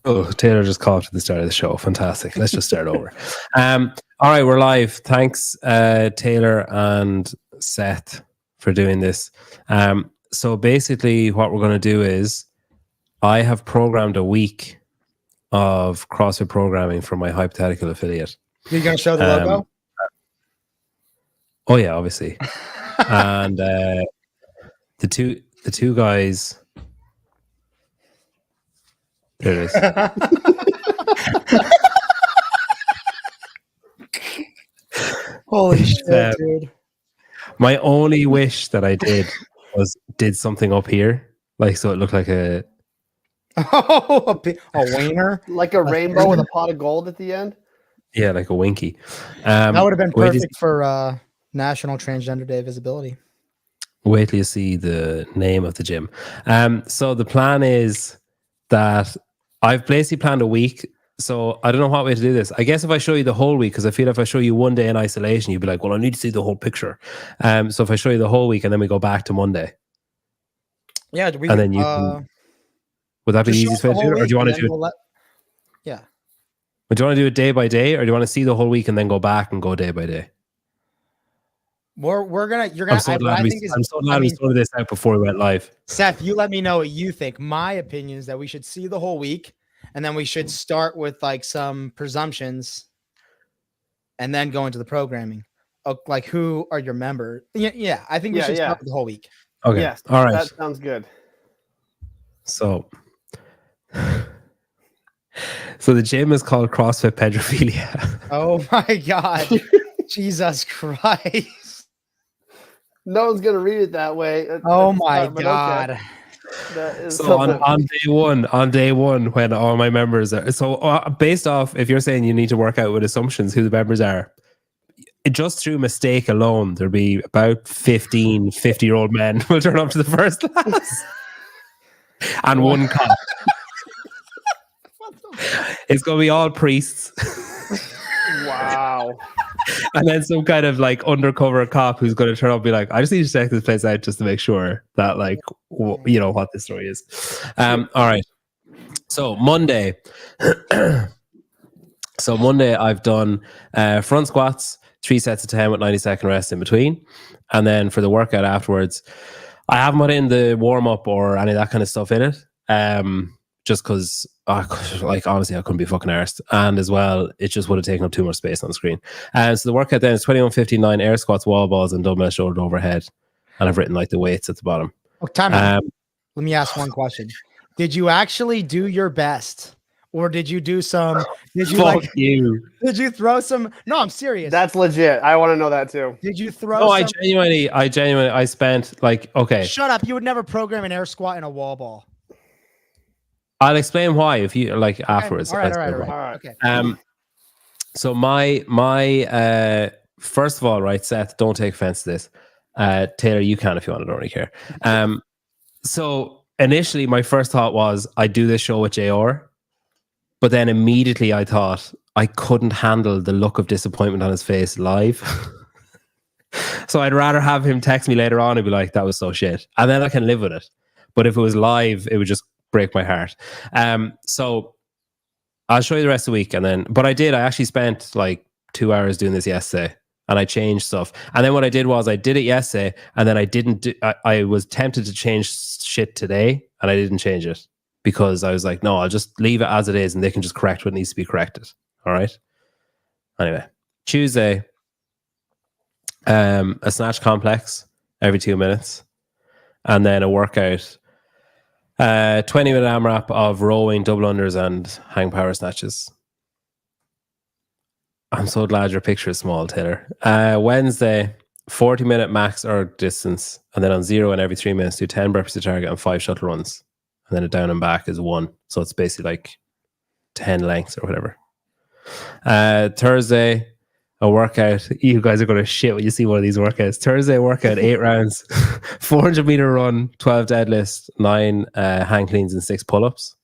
Oh, Taylor just coughed at the start of the show. Fantastic. Let's just start over. All right, we're live. Thanks, Taylor and Seth, for doing this. So basically, what we're going to do is I have programmed a week of CrossFit programming for my hypothetical affiliate. You're going to show the logo? Oh yeah, obviously. And the two guys. There it is. Holy shit, dude. My only wish that I did something up here, like so it looked like a wiener, like a rainbow with a pot of gold at the end. Yeah, like a winky. That would have been perfect for National Transgender Day visibility. Wait till you see the name of the gym. So the plan is that I've basically planned a week. So I don't know what way to do this. I guess if I show you the whole week, because I feel if I show you one day in isolation, you'd be like, well, I need to see the whole picture. So if I show you the whole week and then we go back to Monday. Yeah. And then you can, would that be the easiest way to do it? Or do you want to do it? Yeah. But do you want to do it day by day, or do you want to see the whole week and then go back and go day by day? You're gonna. I'm so glad we sorted this out before we went live. Seth, you let me know what you think. My opinion is that we should see the whole week, and then we should start with like some presumptions, and then go into the programming. Like, who are your members? Yeah. I think we should start with the whole week. Okay. Yes. All right. That sounds good. So the gym is called CrossFit Pedophilia. Oh my God. Jesus Christ. No one's gonna read it that way. Oh my God. Okay. So on day one, when all my members are based off, if you're saying you need to work out with assumptions who the members are, just through mistake alone, there'll be about 15 50-year-old men will turn up to the first class. And one cop. It's gonna be all priests. Wow. And then some kind of like undercover cop who's going to turn up and be like, I just need to check this place out just to make sure that like, you know, what this story is. All right. So Monday. I've done front squats, 3 sets of 10 with 90-second rest in between. And then for the workout afterwards, I haven't put in the warm up or any of that kind of stuff in it. Just because, like, honestly, I couldn't be fucking arsed. And as well, it just would have taken up too much space on the screen. So the workout then is 21:59 air squats, wall balls, and dumbbell shoulder overhead. And I've written like the weights at the bottom. Oh, time out. Let me ask one question. Did you actually do your best? Or did you do some? Did you Did you throw some? No, I'm serious. That's legit. I want to know that too. Did you throw? No, I genuinely spent like, okay. Shut up! You would never program an air squat in a wall ball. I'll explain why if you like afterwards. All right. Okay. So my first of all, right, Seth, don't take offense to this. Taylor, you can if you want. I don't really care. So initially, my first thought was I'd do this show with JR, but then immediately I thought I couldn't handle the look of disappointment on his face live. So I'd rather have him text me later on and be like, "That was so shit," and then I can live with it. But if it was live, it would just break my heart. So I'll show you the rest of the week, and then I actually spent like 2 hours doing this yesterday, and I changed stuff. And then what I did was I did it yesterday, and then I was tempted to change shit today, and I didn't change it because I was like, no, I'll just leave it as it is, and they can just correct what needs to be corrected. All right. Anyway, Tuesday, a snatch complex every 2 minutes, and then a workout. 20-minute AMRAP of rowing, double unders, and hang power snatches. I'm so glad your picture is small, Taylor. Wednesday, 40-minute max or distance, and then on 0 and every 3 minutes, do 10 burpees to target and 5 shuttle runs. And then a down and back is 1. So it's basically like 10 lengths or whatever. Thursday, a workout. You guys are going to shit when you see one of these workouts. Thursday workout, 8 rounds, 400-meter run, 12 deadlifts, 9 hang cleans, and 6 pull-ups.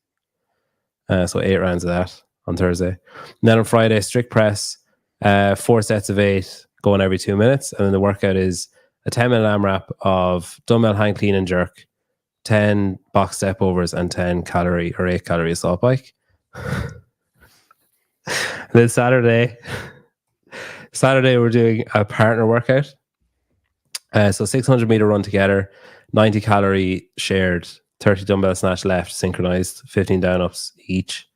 So 8 rounds of that on Thursday. And then on Friday, strict press, 4 sets of 8, going every 2 minutes. And then the workout is a 10-minute AMRAP of dumbbell hang clean and jerk, 10 box step overs and 10 calorie or 8 calorie assault bike. Then Saturday we're doing a partner workout. So 600 meter run together, 90 calorie shared, 30 dumbbell snatch left, synchronized, 15 down ups each,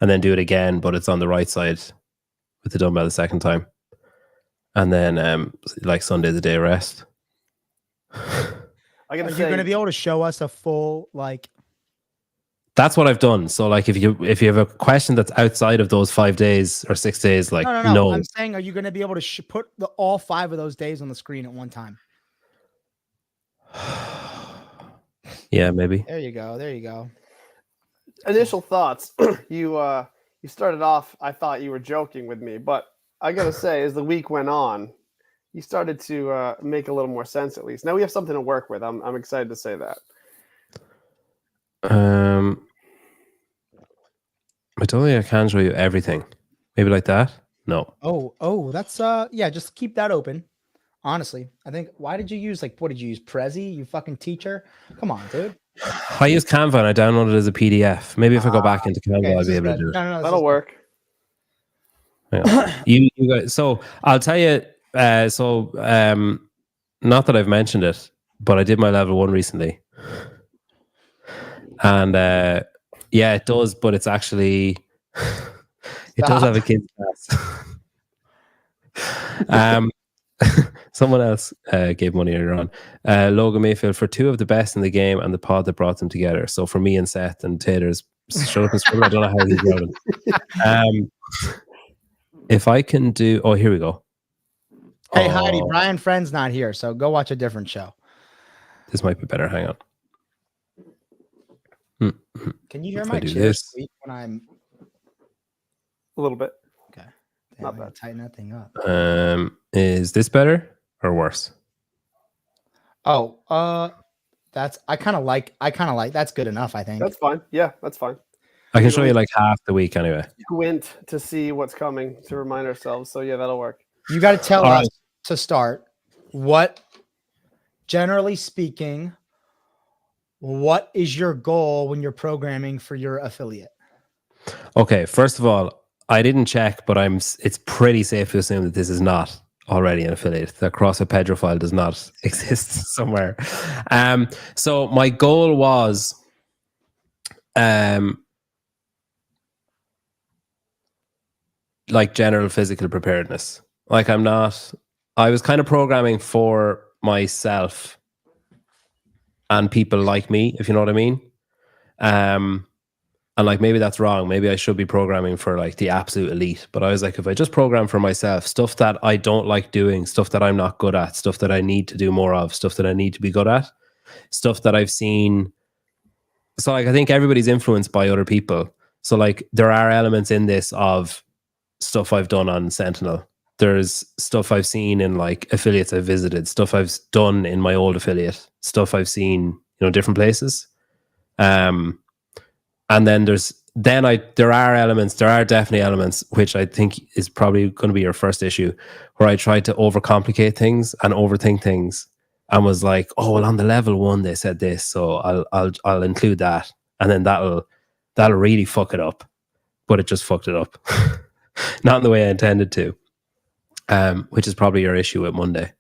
and then do it again, but it's on the right side with the dumbbell the second time. And then like Sunday the day rest. Are you going to be able to show us a full like? That's what I've done. So like if you have a question that's outside of those 5 days or 6 days, like no. I'm saying, are you going to be able to put all 5 of those days on the screen at one time? Yeah, maybe. There you go. Initial thoughts. You started off, I thought you were joking with me, but I gotta say, as the week went on, you started to make a little more sense at least. Now we have something to work with. I'm excited to say that. I don't think I can show you everything. Maybe like that? No. Oh, that's yeah, just keep that open. Honestly, I think, why did you use, like, what did you use? Prezi? You fucking teacher? Come on, dude. I use Canva and I downloaded it as a PDF. Maybe if I go back into Canva, okay, I'll be able to do it. No, that'll work. Yeah. you guys, so I'll tell you, not that I've mentioned it, but I did my level 1 recently. And yeah, it does, but it's actually, it does have a kid's class. Someone else gave money earlier on. Logan Mayfield for 2 of the best in the game and the pod that brought them together. So for me and Seth and Taylor's, shut up and scream. I don't know how he's relevant. If I can do, oh, here we go. Hey, Heidi, Brian Friend's not here, so go watch a different show. This might be better. Hang on. Can you hear my chair squeak when I'm a little bit? Okay. Not bad. Tighten that thing up. Is this better or worse? Oh, that's I kind of like that's good enough, I think. That's fine. Yeah, that's fine. I can show you like half the week anyway. Squint to see what's coming to remind ourselves. So yeah, that'll work. You got to tell us to start. What, generally speaking, what is your goal when you're programming for your affiliate? Okay, first of all, I didn't check, but it's pretty safe to assume that this is not already an affiliate. The CrossFit Pedro file does not exist somewhere. So my goal was like general physical preparedness. Like I was kind of programming for myself and people like me, if you know what I mean. And like, maybe that's wrong. Maybe I should be programming for like the absolute elite. But I was like, if I just program for myself, stuff that I don't like doing, stuff that I'm not good at, stuff that I need to do more of, stuff that I need to be good at, stuff that I've seen. So like, I think everybody's influenced by other people. So like, there are elements in this of stuff I've done on Sentinel. There's stuff I've seen in like affiliates I've visited, stuff I've done in my old affiliate, stuff I've seen, different places. And then there are definitely elements, which I think is probably going to be your first issue, where I tried to overcomplicate things and overthink things, and was like, oh, well, on the level 1 they said this, so I'll include that, and then that'll really fuck it up. But it just fucked it up, not in the way I intended to, which is probably your issue with Monday.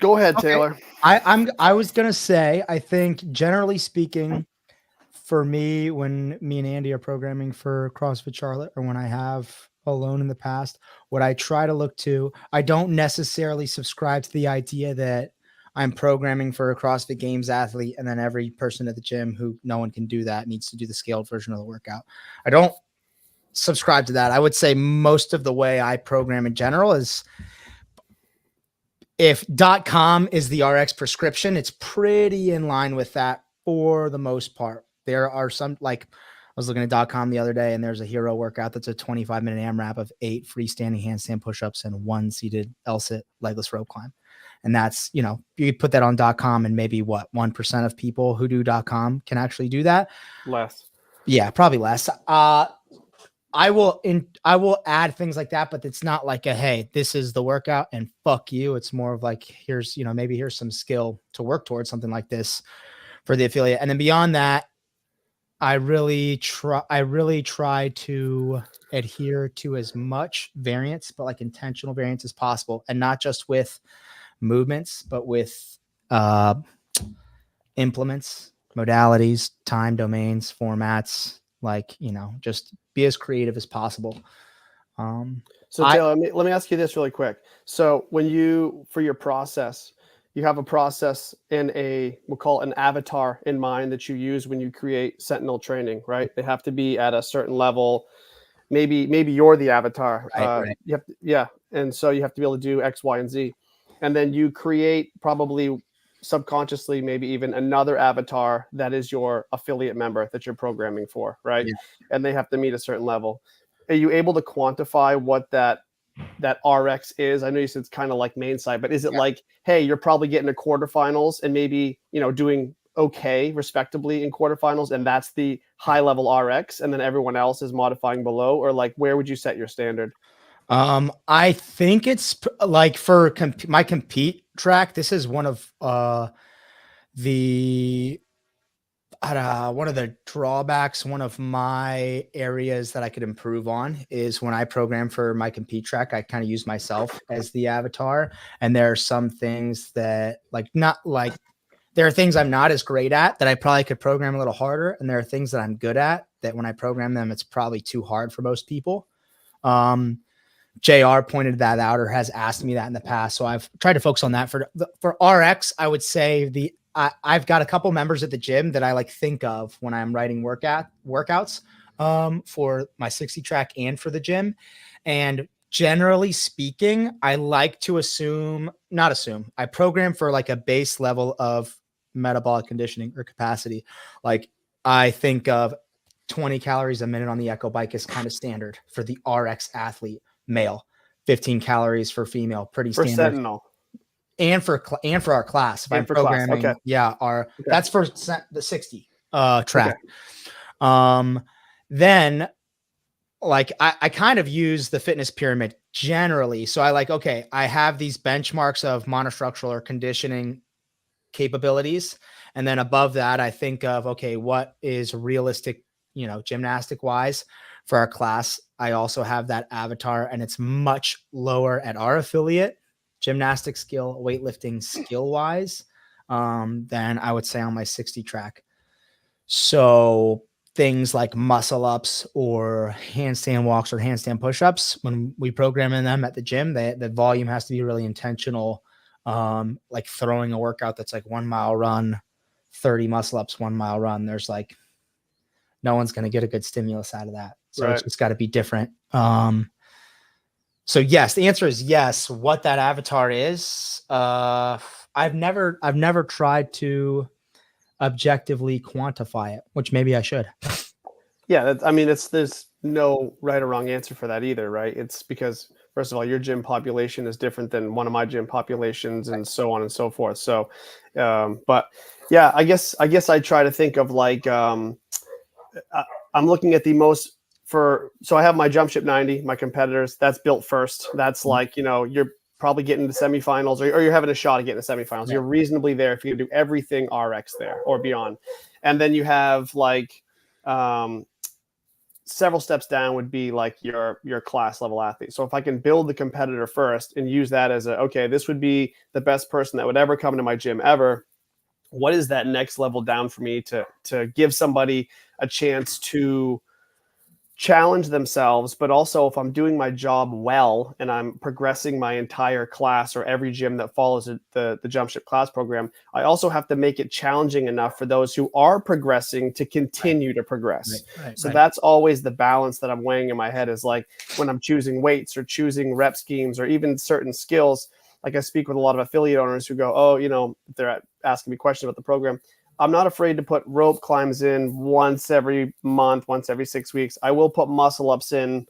Go ahead, Taylor. I was gonna say, I think generally speaking, for me, when me and Andy are programming for CrossFit Charlotte, or when I have alone in the past, what I try to look to, I don't necessarily subscribe to the idea that I'm programming for a CrossFit Games athlete, and then every person at the gym who no one can do that needs to do the scaled version of the workout. I don't subscribe to that. I would say most of the way I program in general is, if .com is the RX prescription, it's pretty in line with that for the most part. There are some, like I was looking at .com the other day, and there's a hero workout that's a 25-minute AMRAP of 8 freestanding handstand push-ups and 1 seated L-sit legless rope climb. And that's, you could put that on .com, and maybe 1% of people who do .com can actually do that. Less. Yeah, probably less. I will add things like that, but it's not like a, hey, this is the workout and fuck you. It's more of like, here's, maybe here's some skill to work towards something like this for the affiliate. And then beyond that, I really try to adhere to as much variance, but like intentional variance as possible. And not just with movements, but with implements, modalities, time domains, formats, like, just be as creative as possible. So Taylor, let me ask you this really quick. So when for your process, you have a process in we'll call it an avatar in mind that you use when you create Sentinel training, right? They have to be at a certain level. Maybe you're the avatar. Right. And so you have to be able to do X, Y, and Z. And then you create probably subconsciously, maybe even another avatar that is your affiliate member that you're programming for, right? Yeah. And they have to meet a certain level. Are you able to quantify what that RX is? I know you said it's kind of like main side, but is it like, hey, you're probably getting to quarterfinals and maybe, doing okay, respectably in quarterfinals, and that's the high level RX, and then everyone else is modifying below? Or like, where would you set your standard? I think it's like for my compete track, this is one of the drawbacks, one of my areas that I could improve on is when I program for my compete track, I kind of use myself as the avatar. And there are some things that there are things I'm not as great at that I probably could program a little harder. And there are things that I'm good at that when I program them, it's probably too hard for most people. JR pointed that out or has asked me that in the past. So I've tried to focus on that for RX. I would say I've got a couple members at the gym that I like think of when I'm writing workouts for my 60 track and for the gym. And generally speaking, I like to I program for like a base level of metabolic conditioning or capacity. Like I think of 20 calories a minute on the Echo Bike is kind of standard for the RX athlete. Male, 15 calories for female, pretty For standard. Sentinel. And for our class, if I'm programming, that's for the 60 track. Okay. Then like I kind of use the fitness pyramid generally. So I have these benchmarks of monostructural or conditioning capabilities. And then above that, I think of, okay, what is realistic, gymnastic wise for our class. I also have that avatar, and it's much lower at our affiliate gymnastic skill, weightlifting skill wise, than I would say on my 60 track. So things like muscle ups or handstand walks or handstand push-ups, when we program in them at the gym, the volume has to be really intentional. Like throwing a workout that's like 1 mile run, 30 muscle ups, 1 mile run. There's like, no one's going to get a good stimulus out of that. So It's just got to be different. So yes, the answer is yes. What that avatar is, I've never tried to objectively quantify it, which maybe I should. Yeah. There's no right or wrong answer for that either, right? It's because, first of all, your gym population is different than one of my gym populations, and so on and so forth. So, but yeah, I guess I try to think of like, I'm looking at the most so I have my Jump Ship 90, my competitors, that's built first. That's like, you're probably getting to semifinals or you're having a shot at getting to semifinals. Yeah. You're reasonably there if you can do everything RX there or beyond. And then you have like, several steps down would be like your class level athlete. So if I can build the competitor first and use that as okay, this would be the best person that would ever come to my gym ever. What is that next level down for me to give somebody a chance to challenge themselves, but also if I'm doing my job well and I'm progressing my entire class or every gym that follows the Jump Ship class program, I also have to make it challenging enough for those who are progressing to continue to progress. So that's always the balance that I'm weighing in my head, is like when I'm choosing weights or choosing rep schemes or even certain skills. Like I speak with a lot of affiliate owners who go, if they're asking me questions about the program, I'm not afraid to put rope climbs in once every month, once every 6 weeks. I will put muscle ups in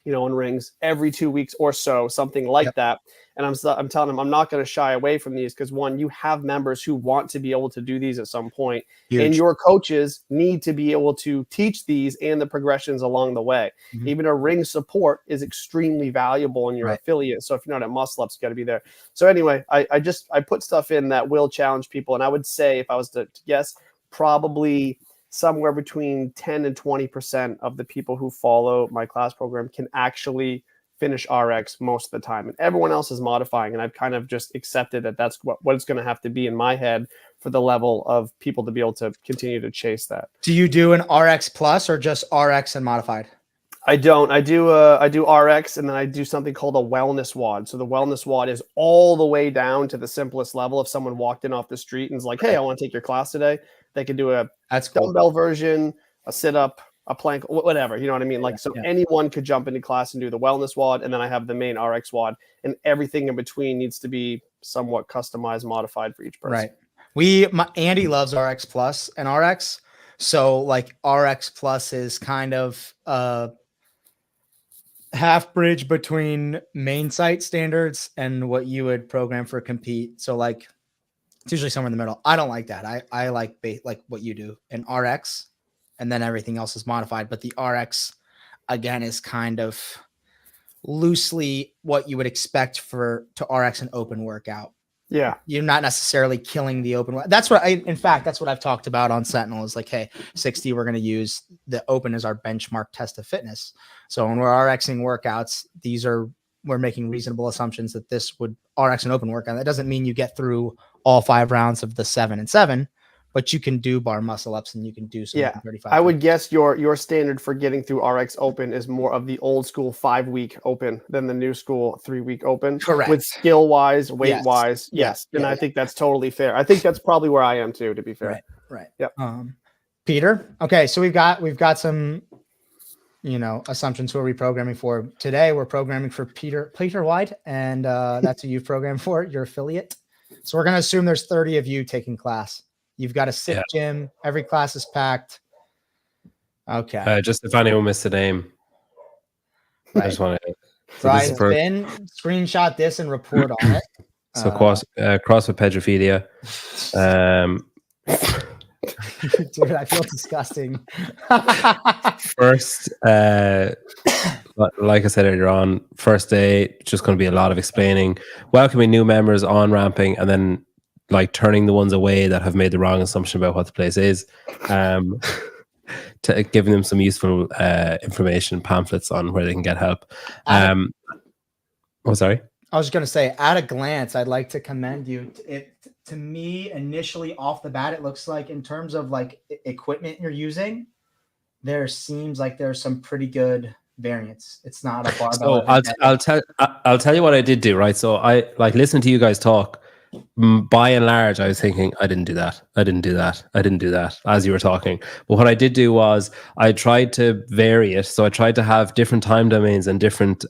in rings every 2 weeks or so, something like that. And I'm telling them I'm not going to shy away from these because, one, you have members who want to be able to do these at some point. Huge. And your coaches need to be able to teach these and the progressions along the way. Even a ring support is extremely valuable in your affiliate. So if you're not at Muscle Ups, you got to be there. So anyway, I put stuff in that will challenge people. And I would say, if I was to guess, probably somewhere between 10 and 20% of the people who follow my class program can actually finish RX most of the time, and everyone else is modifying. And I've kind of just accepted that that's what it's going to have to be in my head for the level of people to be able to continue to chase that. Do you do an RX plus or just RX and modified? I don't. I do RX, and then I do something called a wellness WOD. So the wellness WOD is all the way down to the simplest level. If someone walked in off the street and is like, "Hey, I want to take your class today," they could do a dumbbell version, a sit up, a plank, whatever, you know what I mean? Like, so anyone could jump into class and do the wellness WOD. And then I have the main RX WOD, and everything in between needs to be somewhat customized, modified for each person. Right. Andy loves RX plus and RX. So like RX plus is kind of half bridge between main site standards and what you would program for compete. So like it's usually somewhere in the middle. I don't like that. I like what you do in RX, and then everything else is modified. But the RX, again, is kind of loosely what you would expect to RX an open workout. Yeah. You're not necessarily killing the open. That's what that's what I've talked about on Sentinel is like, hey, 60, we're going to use the open as our benchmark test of fitness. So when we're RXing workouts, we're making reasonable assumptions that this would RX an open workout. That doesn't mean you get through all 5 rounds of the 7 and 7, but you can do bar muscle ups and you can do some 35. I would guess your standard for getting through RX open is more of the old school 5-week open than the new school 3-week open. Correct. With skill wise, weight wise. Yes. And I think that's totally fair. I think that's probably where I am too, to be fair. Right. Yep. Peter. Okay. So we've got some, assumptions. Who are we programming for today? We're programming for Peter White, and that's who you've programmed for, your affiliate. So we're going to assume there's 30 of you taking class. You've got a sit gym. Every class is packed. Okay. Just if anyone missed the name, I just want to. Brian Finn, screenshot this and report on it. So CrossFit Pedophilia. Dude, I feel disgusting. First, like I said earlier on, first day, just going to be a lot of explaining, welcoming new members, on-ramping, and then like turning the ones away that have made the wrong assumption about what the place is, to giving them some useful information, pamphlets on where they can get help. Sorry? I was going to say, at a glance, I'd like to commend you. To me, initially off the bat, it looks like in terms of like equipment you're using, there seems like there's some pretty good variance. It's not a barbell. So I'll tell you what I did do, right? So I like listening to you guys talk. By and large, I was thinking, I didn't do that as you were talking. But what I did do was I tried to vary it. So I tried to have different time domains and different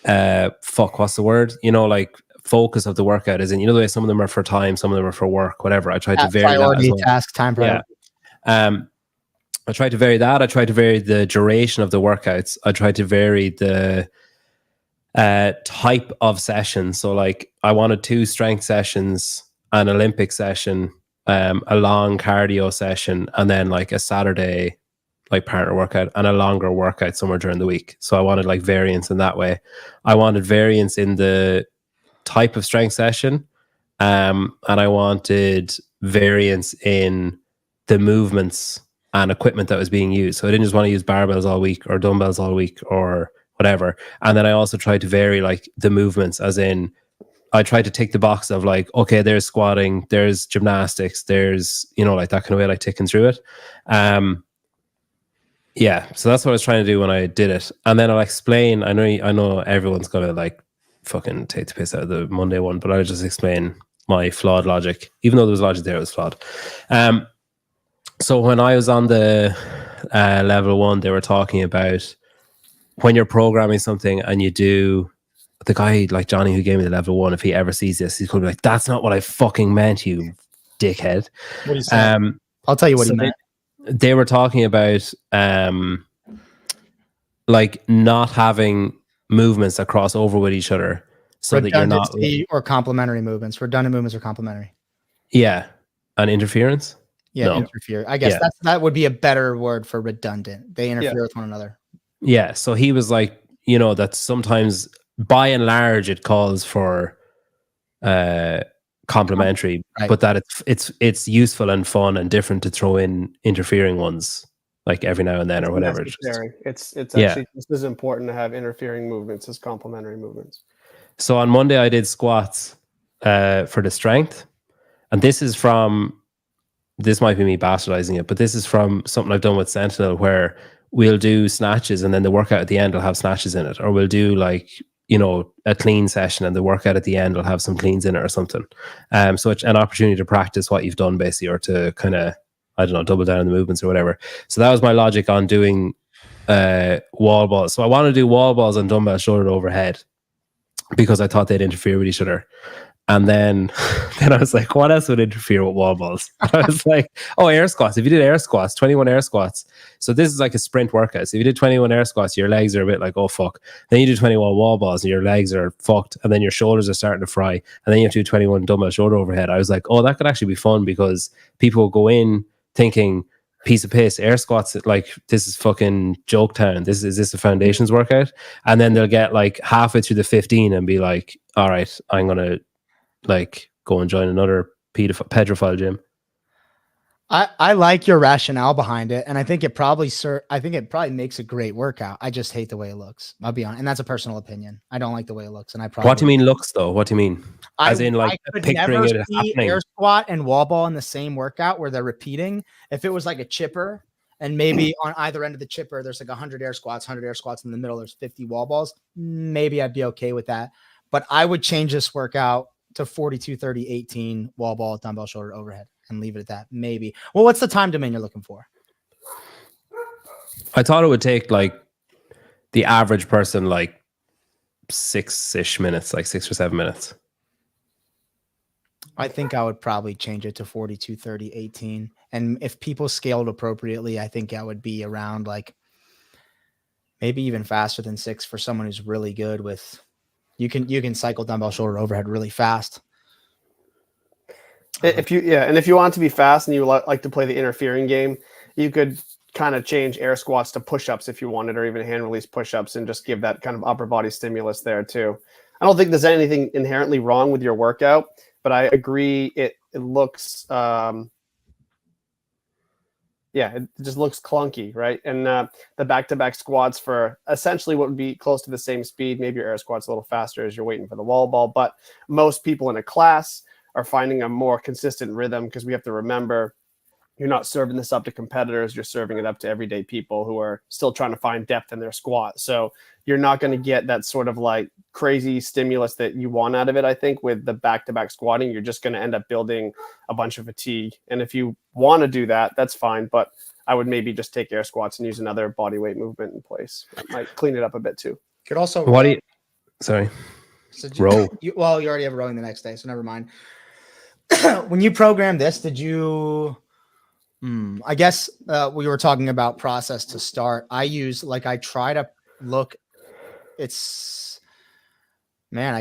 what's the word? Like focus of the workout is in, the way some of them are for time, some of them are for work, whatever. I tried to vary priority, that as well. task, time priority. Yeah. I tried to vary that. I tried to vary the duration of the workouts. I tried to vary the type of session. So like I wanted 2 strength sessions, an Olympic session, a long cardio session, and then like a Saturday like partner workout and a longer workout somewhere during the week. So I wanted like variance in that way. I wanted variance in the type of strength session, and I wanted variance in the movements and equipment that was being used. So I didn't just want to use barbells all week or dumbbells all week or whatever. And then I also tried to vary like the movements, as in I tried to tick the box of like, okay, there's squatting, there's gymnastics, there's, like that kind of way, like ticking through it. So that's what I was trying to do when I did it. And then I'll explain, I know everyone's going to like fucking take the piss out of the Monday one, but I'll just explain my flawed logic. Even though there was logic there, it was flawed. So when I was on the level 1, they were talking about when you're programming something and you do, the guy like Johnny who gave me the level 1, if he ever sees this, he's going to be like, that's not what I fucking meant, you dickhead. What are you saying? I'll tell you what he meant. They were talking about like not having movements that cross over with each other, so that you're not. Redundancy or complementary movements. Redundant movements or complementary. Yeah, and interference. Yeah, No. interfere. I guess Yeah. that would be a better word for redundant. They interfere with one another. Yeah, so he was like, that sometimes, by and large, it calls for complementary, Right. but that it's useful and fun and different to throw in interfering ones like every now and then, or whatever. Necessary. It's Yeah. actually just as important to have interfering movements as complementary movements. So on Monday I did squats for the strength, and this might be me bastardizing it, but this is from something I've done with Sentinel, where we'll do snatches and then the workout at the end will have snatches in it, or we'll do like, a clean session and the workout at the end will have some cleans in it or something. So it's an opportunity to practice what you've done, basically, or to kind of, I don't know, double down on the movements or whatever. So that was my logic on doing wall balls. So I want to do wall balls and dumbbell shoulder overhead because I thought they'd interfere with each other. And then I was like, what else would interfere with wall balls? I was like, air squats. If you did air squats, 21 air squats. So this is like a sprint workout. So if you did 21 air squats, your legs are a bit like, oh, fuck. Then you do 21 wall balls and your legs are fucked. And then your shoulders are starting to fry. And then you have to do 21 dumbbell shoulder overhead. I was like, oh, that could actually be fun, because people go in thinking, piece of piss, air squats, like, this is fucking joke town. Is this a foundations workout? And then they'll get like halfway through the 15 and be like, all right, I'm going to like go and join another pedophile gym. I like your rationale behind it, and I think it probably makes a great workout. I just hate the way it looks. I'll be honest, and that's a personal opinion. I don't like the way it looks, and I probably. What do you mean looks though? What do you mean? As in, like, I could picturing never it see happening. air squat and wall ball in the same workout where they're repeating. If it was like a chipper, and maybe on either end of the chipper there's like 100 air squats, in the middle there's 50 wall balls, maybe I'd be okay with that. But I would change this workout to 42, 30, 18 wall ball, dumbbell shoulder overhead, and leave it at that. Maybe. Well, what's the time domain you're looking for? I thought it would take like the average person like 6-ish minutes, like 6 or 7 minutes. I think I would probably change it to 42, 30, 18. And if people scaled appropriately, I think I would be around like maybe even faster than 6 for someone who's really good with. You can cycle dumbbell shoulder overhead really fast. If you want to be fast and you like to play the interfering game, you could kind of change air squats to push-ups if you wanted, or even hand release push-ups, and just give that kind of upper body stimulus there too. I don't think there's anything inherently wrong with your workout, but I agree it looks it just looks clunky, right? And the back-to-back squats for essentially what would be close to the same speed. Maybe your air squat's a little faster as you're waiting for the wall ball, but most people in a class are finding a more consistent rhythm, because we have to remember, you're not serving this up to competitors, you're serving it up to everyday people who are still trying to find depth in their squat. So you're not going to get that sort of like crazy stimulus that you want out of it. I think with the back-to-back squatting, you're just going to end up building a bunch of fatigue. And if you want to do that, that's fine. But I would maybe just take air squats and use another body weight movement in place. That might clean it up a bit too. Could also sorry. So row. You already have rowing the next day, so never mind. When you programmed this, did you? I guess we were talking about process to start. I try to look. I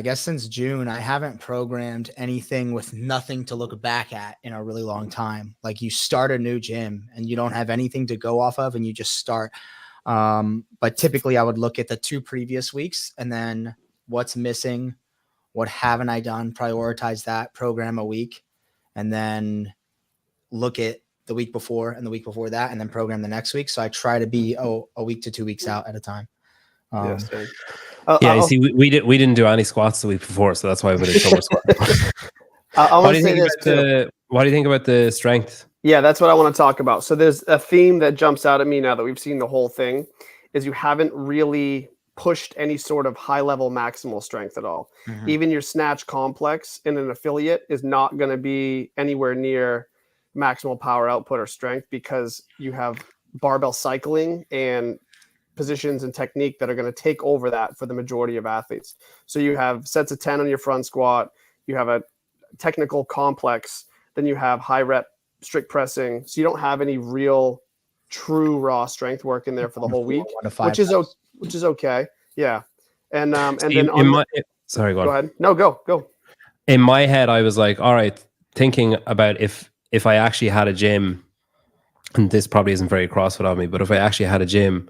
guess since June, I haven't programmed anything with nothing to look back at in a really long time. Like, you start a new gym and you don't have anything to go off of, and you just start. But typically I would look at the 2 previous weeks and then what's missing, what haven't I done, prioritize that, program a week, and then look at the week before and the week before that, and then program the next week. So I try to be a week to 2 weeks out at a time. Yes. You see, we didn't do any squats the week before, so that's why we did so much squats. What do you think about the strength? Yeah, that's what I want to talk about. So there's a theme that jumps out at me now that we've seen the whole thing, is you haven't really pushed any sort of high-level maximal strength at all. Mm-hmm. Even your snatch complex in an affiliate is not going to be anywhere near maximal power output or strength, because you have barbell cycling and positions and technique that are going to take over that for the majority of athletes. So you have sets of 10 on your front squat, you have a technical complex, then you have high rep strict pressing. So you don't have any real true raw strength work in there for the whole week, which is okay. Yeah. And See, then sorry, go on. go ahead. No, go. In my head, I was like, all right, thinking about if I actually had a gym, and this probably isn't very CrossFit of me, but if I actually had a gym,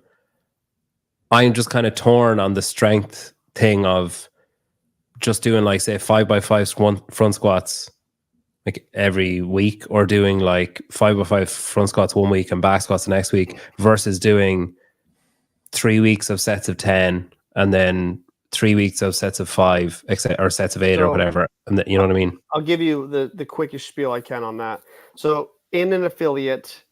I'm just kind of torn on the strength thing of just doing like, say, 5x5 front squats like every week, or doing like 5x5 front squats one week and back squats the next week, versus doing 3 weeks of sets of 10 and then 3 weeks of sets of 5, or sets of 8 or whatever. And you know what I mean? I'll give you the quickest spiel I can on that. So in an affiliate,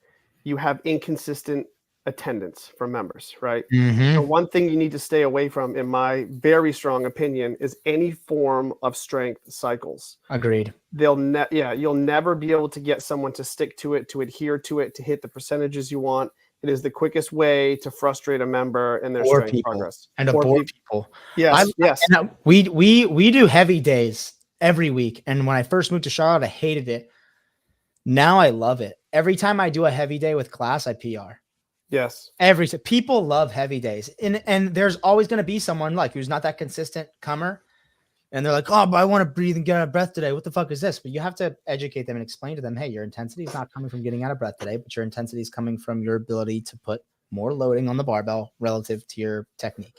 you have inconsistent attendance from members, right? So one thing you need to stay away from, in my very strong opinion, is any form of strength cycles. Agreed. You'll never be able to get someone to stick to it, to adhere to it, to hit the percentages you want. It is the quickest way to frustrate a member in their strength progress. And to bore people. Yes, yes. And we do heavy days every week. And when I first moved to Charlotte, I hated it. Now I love it. Every time I do a heavy day with class, I PR. Yes. People love heavy days. And there's always going to be someone like who's not that consistent comer. And they're like, oh, but I want to breathe and get out of breath today. What the fuck is this? But you have to educate them and explain to them, hey, your intensity is not coming from getting out of breath today, but your intensity is coming from your ability to put more loading on the barbell relative to your technique.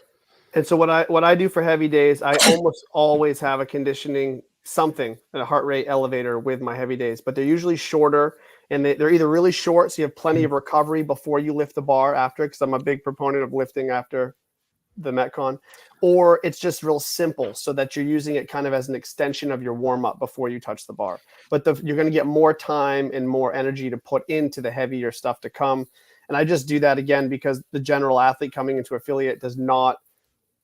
And so what I do for heavy days, I almost always have a conditioning something, a heart rate elevator with my heavy days, but they're usually shorter, and they're either really short, so you have plenty of recovery before you lift the bar after, because I'm a big proponent of lifting after the Metcon, or it's just real simple so that you're using it kind of as an extension of your warm-up before you touch the bar. But you're going to get more time and more energy to put into the heavier stuff to come. And I just do that again because the general athlete coming into affiliate does not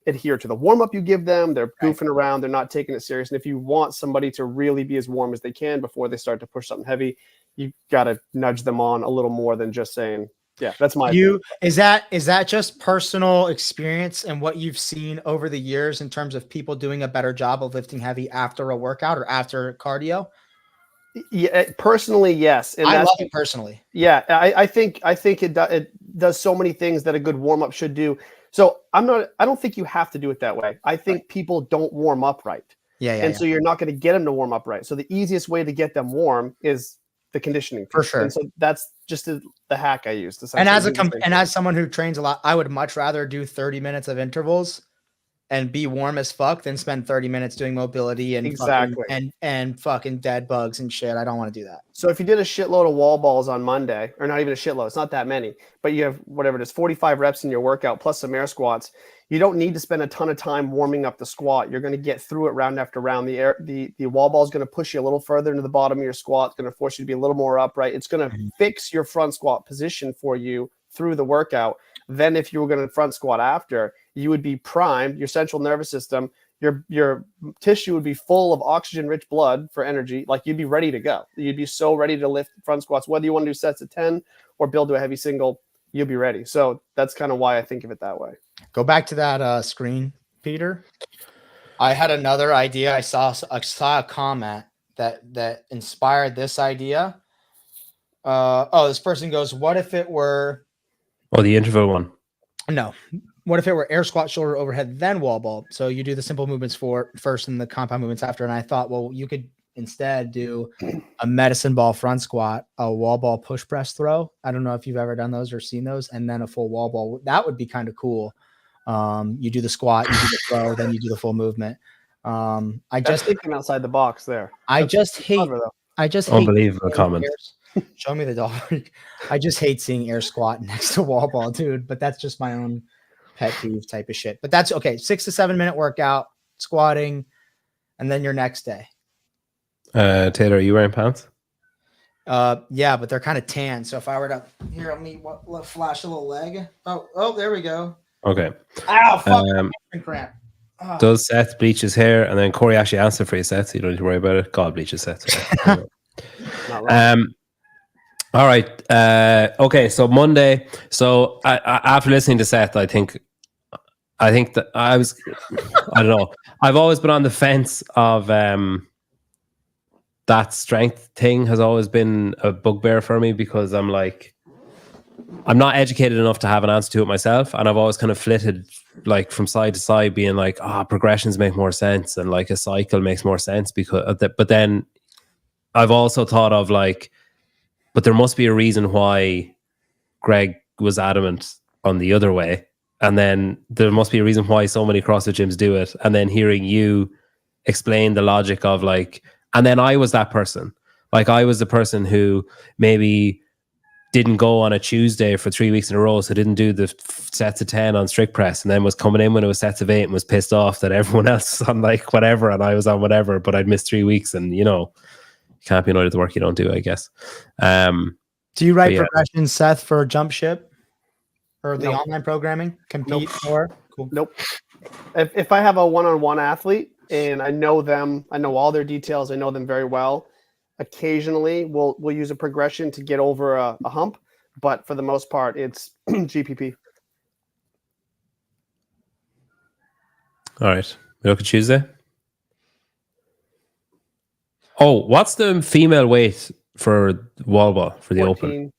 adhere to the warm-up you give them. They're goofing around. They're not taking it serious. And if you want somebody to really be as warm as they can before they start to push something heavy, you got to nudge them on a little more than just saying, yeah, that's my opinion. Is that just personal experience and what you've seen over the years in terms of people doing a better job of lifting heavy after a workout or after cardio? Yeah, personally, yes. And I love it personally. Yeah, I think it does so many things that a good warm-up should do. So I don't think you have to do it that way. I think people don't warm up right. So you're not going to get them to warm up right. So the easiest way to get them warm is the conditioning for sure. And so that's just the hack I use. And as someone who trains a lot, I would much rather do 30 minutes of intervals and be warm as fuck than spend 30 minutes doing mobility and fucking dead bugs and shit. I don't want to do that. So if you did a shitload of wall balls on Monday, or not even a shitload, it's not that many, but you have whatever it is, 45 reps in your workout plus some air squats, you don't need to spend a ton of time warming up the squat. You're going to get through it round after round. The wall ball is going to push you a little further into the bottom of your squat. It's going to force you to be a little more upright. It's going to fix your front squat position for you through the workout. Then if you were going to front squat after, you would be primed, your central nervous system, your tissue would be full of oxygen-rich blood for energy. Like you'd be ready to go. You'd be so ready to lift front squats. Whether you want to do sets of 10 or build to a heavy single, you'll be ready. So that's kind of why I think of it that way. Go back to that screen, Peter. I had another idea. I saw a comment that inspired this idea. This person goes, what if it were... Oh, the interval one. No. What if it were air squat, shoulder overhead, then wall ball? So you do the simple movements first and the compound movements after. And I thought, well, you could instead do a medicine ball front squat, a wall ball push press throw. I don't know if you've ever done those or seen those, and then a full wall ball. That would be kind of cool. You do the squat, you do the throw, then you do the full movement. I just thinking outside the box there. I just hate unbelievable comment. Show me the dog. I just hate seeing air squat next to wall ball, dude. But that's just my own pet peeve type of shit. But that's okay. 6 to 7 minute workout, squatting, and then your next day. Taylor, are you wearing pants? Yeah, but they're kind of tan. So if I were to let me flash a little leg. Oh, there we go. Okay. Ow, fuck, cramp. Oh. Does Seth bleach his hair? And then Corey actually answered for his Seth, so you don't need to worry about it. God bleaches Seth. All right. Okay. So Monday. So after listening to Seth, I think that I don't know. I've always been on the fence of that strength thing has always been a bugbear for me, because I'm not educated enough to have an answer to it myself. And I've always kind of flitted like from side to side being like, progressions make more sense and like a cycle makes more sense because of that. But then I've also thought of like, but there must be a reason why Greg was adamant on the other way. And then there must be a reason why so many CrossFit gyms do it. And then hearing you explain the logic of like, and then I was that person. Like I was the person who maybe didn't go on a Tuesday for 3 weeks in a row, so didn't do the sets of 10 on strict press, and then was coming in when it was sets of 8 and was pissed off that everyone else was on like whatever and I was on whatever, but I'd missed 3 weeks, and you know, you can't be annoyed at the work you don't do, I guess. Do you write progressions, Seth, for Jump Ship or the online programming? Compete or? Cool. Nope. If I have a one-on-one athlete and I know them, I know all their details, I know them very well, occasionally we'll use a progression to get over a hump, but for the most part, it's GPP. All right. We look at Tuesday. Oh, what's the female weight for wall ball for the 14. open?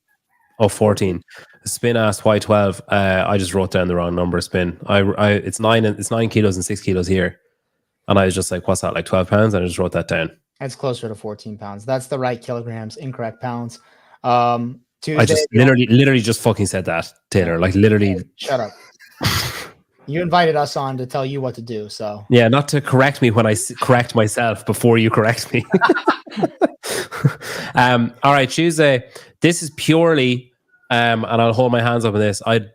Oh, 14. Spin asked why 12. I just wrote down the wrong number. Spin. It's 9 kilos and 6 kilos here, and I was just like, what's that, like 12 pounds? And I just wrote that down. It's closer to 14 pounds. That's the right kilograms, incorrect pounds. Tuesday, I just literally just fucking said that, Taylor. Like literally. Hey, shut up. You invited us on to tell you what to do, so yeah, not to correct me when I correct myself before you correct me. All right, Tuesday. This is purely, and I'll hold my hands up on this. I'm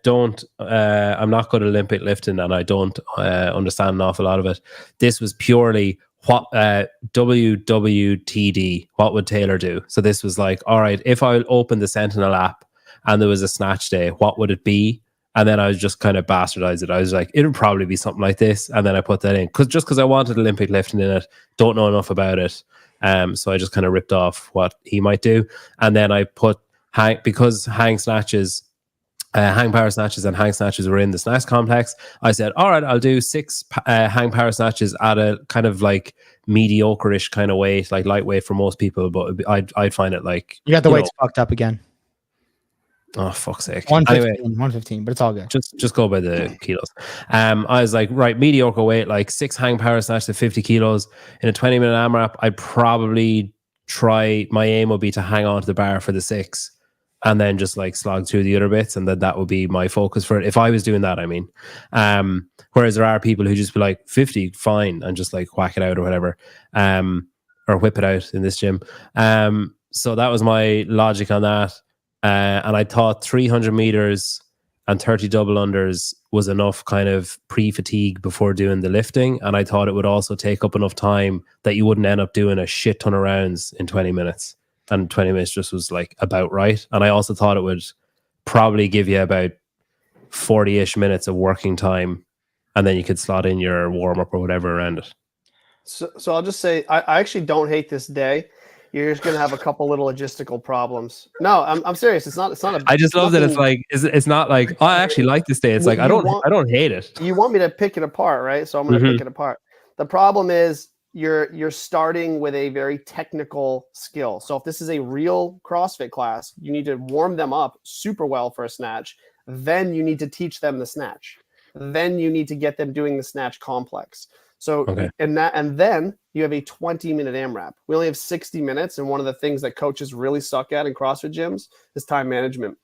not good at Olympic lifting, and I don't understand an awful lot of it. This was purely what WWTD. What would Taylor do? So this was like, all right, if I opened the Sentinel app and there was a snatch day, what would it be? And then I was just kind of bastardized it. I was like, it would probably be something like this. And then I put that in because I wanted Olympic lifting in it. Don't know enough about it. So I just kind of ripped off what he might do. And then I put because hang power snatches and hang snatches were in the snatch complex. I said, all right, I'll do 6 hang power snatches at a kind of like mediocre-ish kind of weight, like lightweight for most people. But I'd find it like, you got the weights fucked up again. Oh, fuck's sake. 115, but it's all good. Just go by the kilos. I was like, right, mediocre weight, like 6 hang power snatch to 50 kilos in a 20-minute AMRAP. I'd probably my aim would be to hang on to the bar for the 6 and then just like slog through the other bits, and then that would be my focus for it. If I was doing that, I mean. Whereas there are people who just be like 50, fine, and just like whack it out or whatever. Or whip it out in this gym. So that was my logic on that. And I thought 300 meters and 30 double unders was enough kind of pre-fatigue before doing the lifting. And I thought it would also take up enough time that you wouldn't end up doing a shit ton of rounds in 20 minutes. And 20 minutes just was like about right. And I also thought it would probably give you about 40-ish minutes of working time. And then you could slot in your warm-up or whatever around it. So I'll just say, I actually don't hate this day. You're just gonna have a couple little logistical problems. No, I'm serious. It's not. I just love that it's like it's not like, oh, I actually like this day. It's like I don't hate it. You want me to pick it apart, right? So I'm gonna pick it apart. The problem is you're starting with a very technical skill. So if this is a real CrossFit class, you need to warm them up super well for a snatch. Then you need to teach them the snatch. Then you need to get them doing the snatch complex. So, and then you have a 20-minute AMRAP. We only have 60 minutes. And one of the things that coaches really suck at in CrossFit gyms is time management.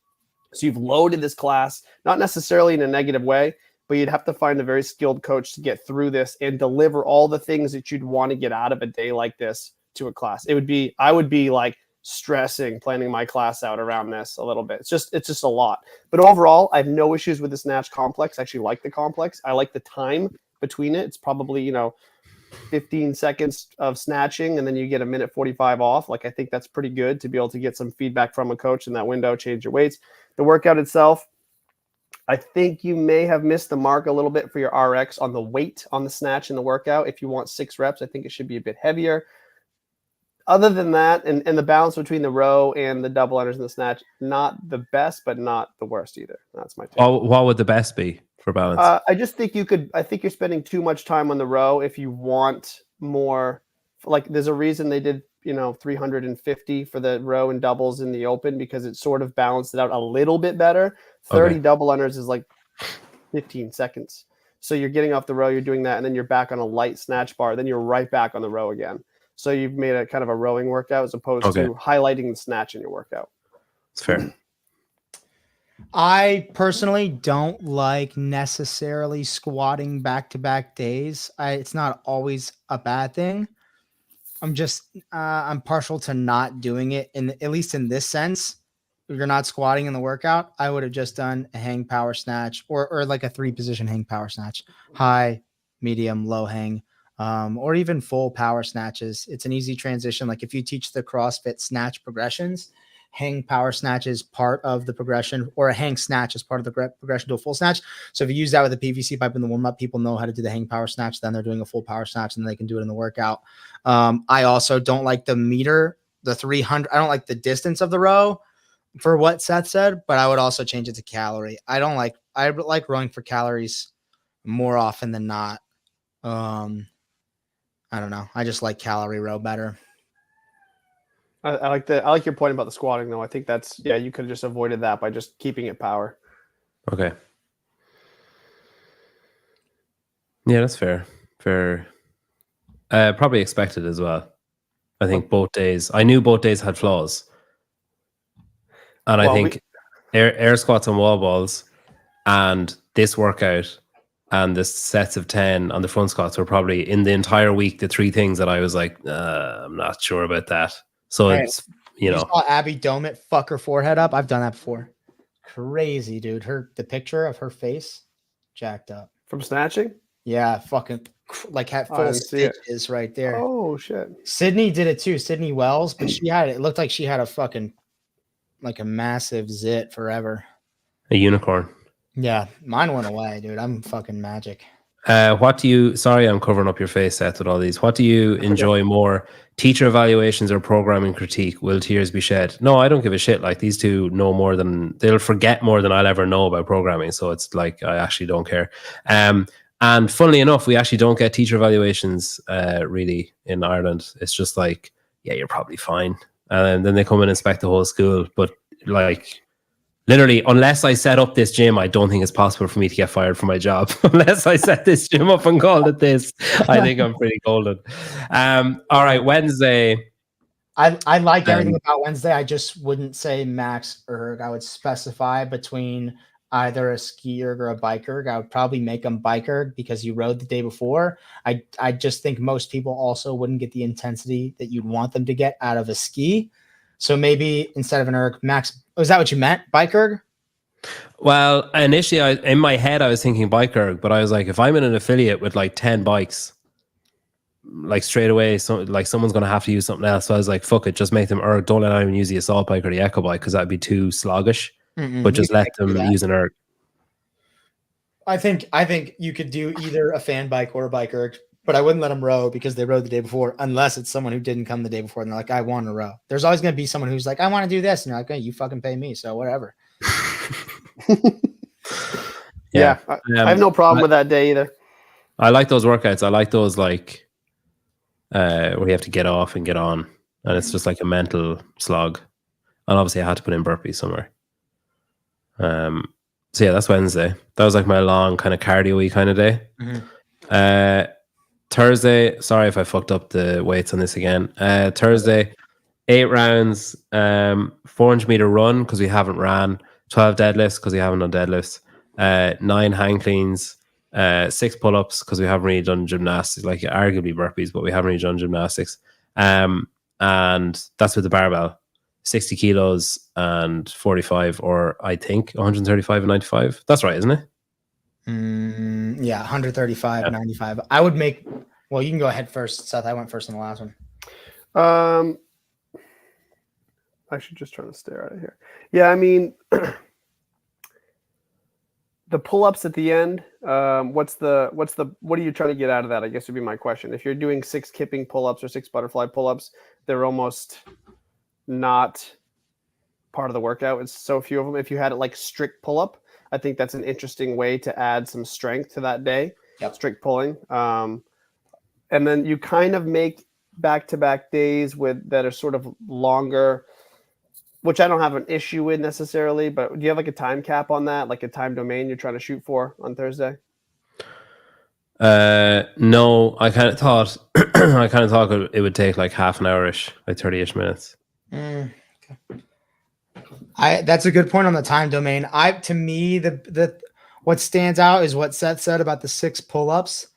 So you've loaded this class, not necessarily in a negative way, but you'd have to find a very skilled coach to get through this and deliver all the things that you'd want to get out of a day like this to a class. I would be like stressing, planning my class out around this a little bit. It's just a lot. But overall, I have no issues with the snatch complex. I actually like the complex. I like the time between it. It's probably 15 seconds of snatching and then you get a minute 45 off. Like I think that's pretty good to be able to get some feedback from a coach in that window, change your weights. The workout itself, I think you may have missed the mark a little bit for your RX on the weight on the snatch in the workout. If you want 6 reps, I think it should be a bit heavier. Other than that, and the balance between the row and the double unders and the snatch, not the best, but not the worst either. That's my take. What would the best be for balance? I just think I think you're spending too much time on the row if you want more. Like there's a reason they did 350 for the row and doubles in the open, because it sort of balanced it out a little bit better. 30 double unders is like 15 seconds. So you're getting off the row, you're doing that, and then you're back on a light snatch bar. Then you're right back on the row again. So you've made a kind of a rowing workout as opposed to highlighting the snatch in your workout. It's fair. I personally don't like necessarily squatting back-to-back days. It's not always a bad thing. I'm just I'm partial to not doing it, at least in this sense. If you're not squatting in the workout, I would have just done a hang power snatch or like a 3-position hang power snatch, high, medium, low hang, or even full power snatches. It's an easy transition. Like if you teach the CrossFit snatch progressions, hang power snatch is part of the progression, or a hang snatch is part of the progression to a full snatch. So if you use that with a PVC pipe in the warm up, people know how to do the hang power snatch. Then they're doing a full power snatch and they can do it in the workout. I also don't like the meter, the 300. I don't like the distance of the row for what Seth said, but I would also change it to calorie. I like rowing for calories more often than not. I don't know. I just like calorie row better. I like your point about the squatting though. I think that's, you could have just avoided that by just keeping it power. Okay. Yeah, that's fair. Fair. Probably expected as well. I think both days. I knew both days had flaws. And I think air squats and wall balls and this workout and the sets of 10 on the front squats were probably in the entire week the 3 things that I was like, I'm not sure about that. So it's, you know. Saw Abby dome it, fuck her forehead up. I've done that before. Crazy, dude. The picture of her face, jacked up. From snatching? Yeah, fucking like had full stitches right there. Oh, shit. Sydney did it too. Sydney Wells, but it looked like she had a fucking, like a massive zit forever. A unicorn. Yeah, mine went away, dude. I'm fucking magic. Sorry, I'm covering up your face, Seth, with all these. What do you enjoy more? Teacher evaluations or programming critique? Will tears be shed? No, I don't give a shit. Like, these two know more than, they'll forget more than I'll ever know about programming. So it's like, I actually don't care. And funnily enough, we actually don't get teacher evaluations really in Ireland. It's just like, yeah, you're probably fine. And then they come and inspect the whole school. But like, literally, unless I set up this gym, I don't think it's possible for me to get fired from my job. Unless I set this gym up and called it this, I think I'm pretty golden. All right, Wednesday. I like everything about Wednesday. I just wouldn't say max erg. I would specify between either a ski erg or a bike erg. I would probably make them bike erg because you rode the day before. I just think most people also wouldn't get the intensity that you'd want them to get out of a ski. So maybe instead of an erg, max. Was that what you meant? Bike erg? Well, initially, in my head, I was thinking bike erg, but I was like, if I'm in an affiliate with like 10 bikes, like straight away, someone's going to have to use something else. So I was like, fuck it, just make them erg. Don't let anyone use the assault bike or the echo bike because that'd be too sluggish. But just let them use an erg. I think you could do either a fan bike or a bike erg, but I wouldn't let them row because they rode the day before, unless it's someone who didn't come the day before and they're like, I want to row. There's always going to be someone who's like, I want to do this. And you're like, hey, you fucking pay me. So whatever. I have no problem with that day either. I like those workouts. I like those like where you have to get off and get on. And it's just like a mental slog. And obviously I had to put in burpees somewhere. So yeah, that's Wednesday. That was like my long kind of cardio-y kind of day. Thursday, sorry if I fucked up the weights on this again. Thursday, 8 rounds, 400 meter run because we haven't ran, 12 deadlifts because we haven't done deadlifts, 9 hang cleans, 6 pull-ups because we haven't really done gymnastics, like arguably burpees, but we haven't really done gymnastics. And that's with the barbell. 60 kilos and 45, or I think 135 and 95. That's right, isn't it? Yeah, 135, 95. I would make, well, you can go ahead first, Seth. I went first in the last one. I should just try to stare at it here. Yeah, I mean, the pull-ups at the end, what are you trying to get out of that? I guess would be my question. If you're doing 6 kipping pull-ups or 6 butterfly pull-ups, they're almost not part of the workout. It's so few of them. If you had it like strict pull-up, I think that's an interesting way to add some strength to that day. Yep. Strict pulling. And then you kind of make back-to-back days that are sort of longer, which I don't have an issue with necessarily, but do you have like a time cap on that? Like a time domain you're trying to shoot for on Thursday? No, I kind of thought it would take like half an hour-ish, like 30-ish minutes. Okay. That's a good point on the time domain. To me, the what stands out is what Seth said about the 6 pull-ups.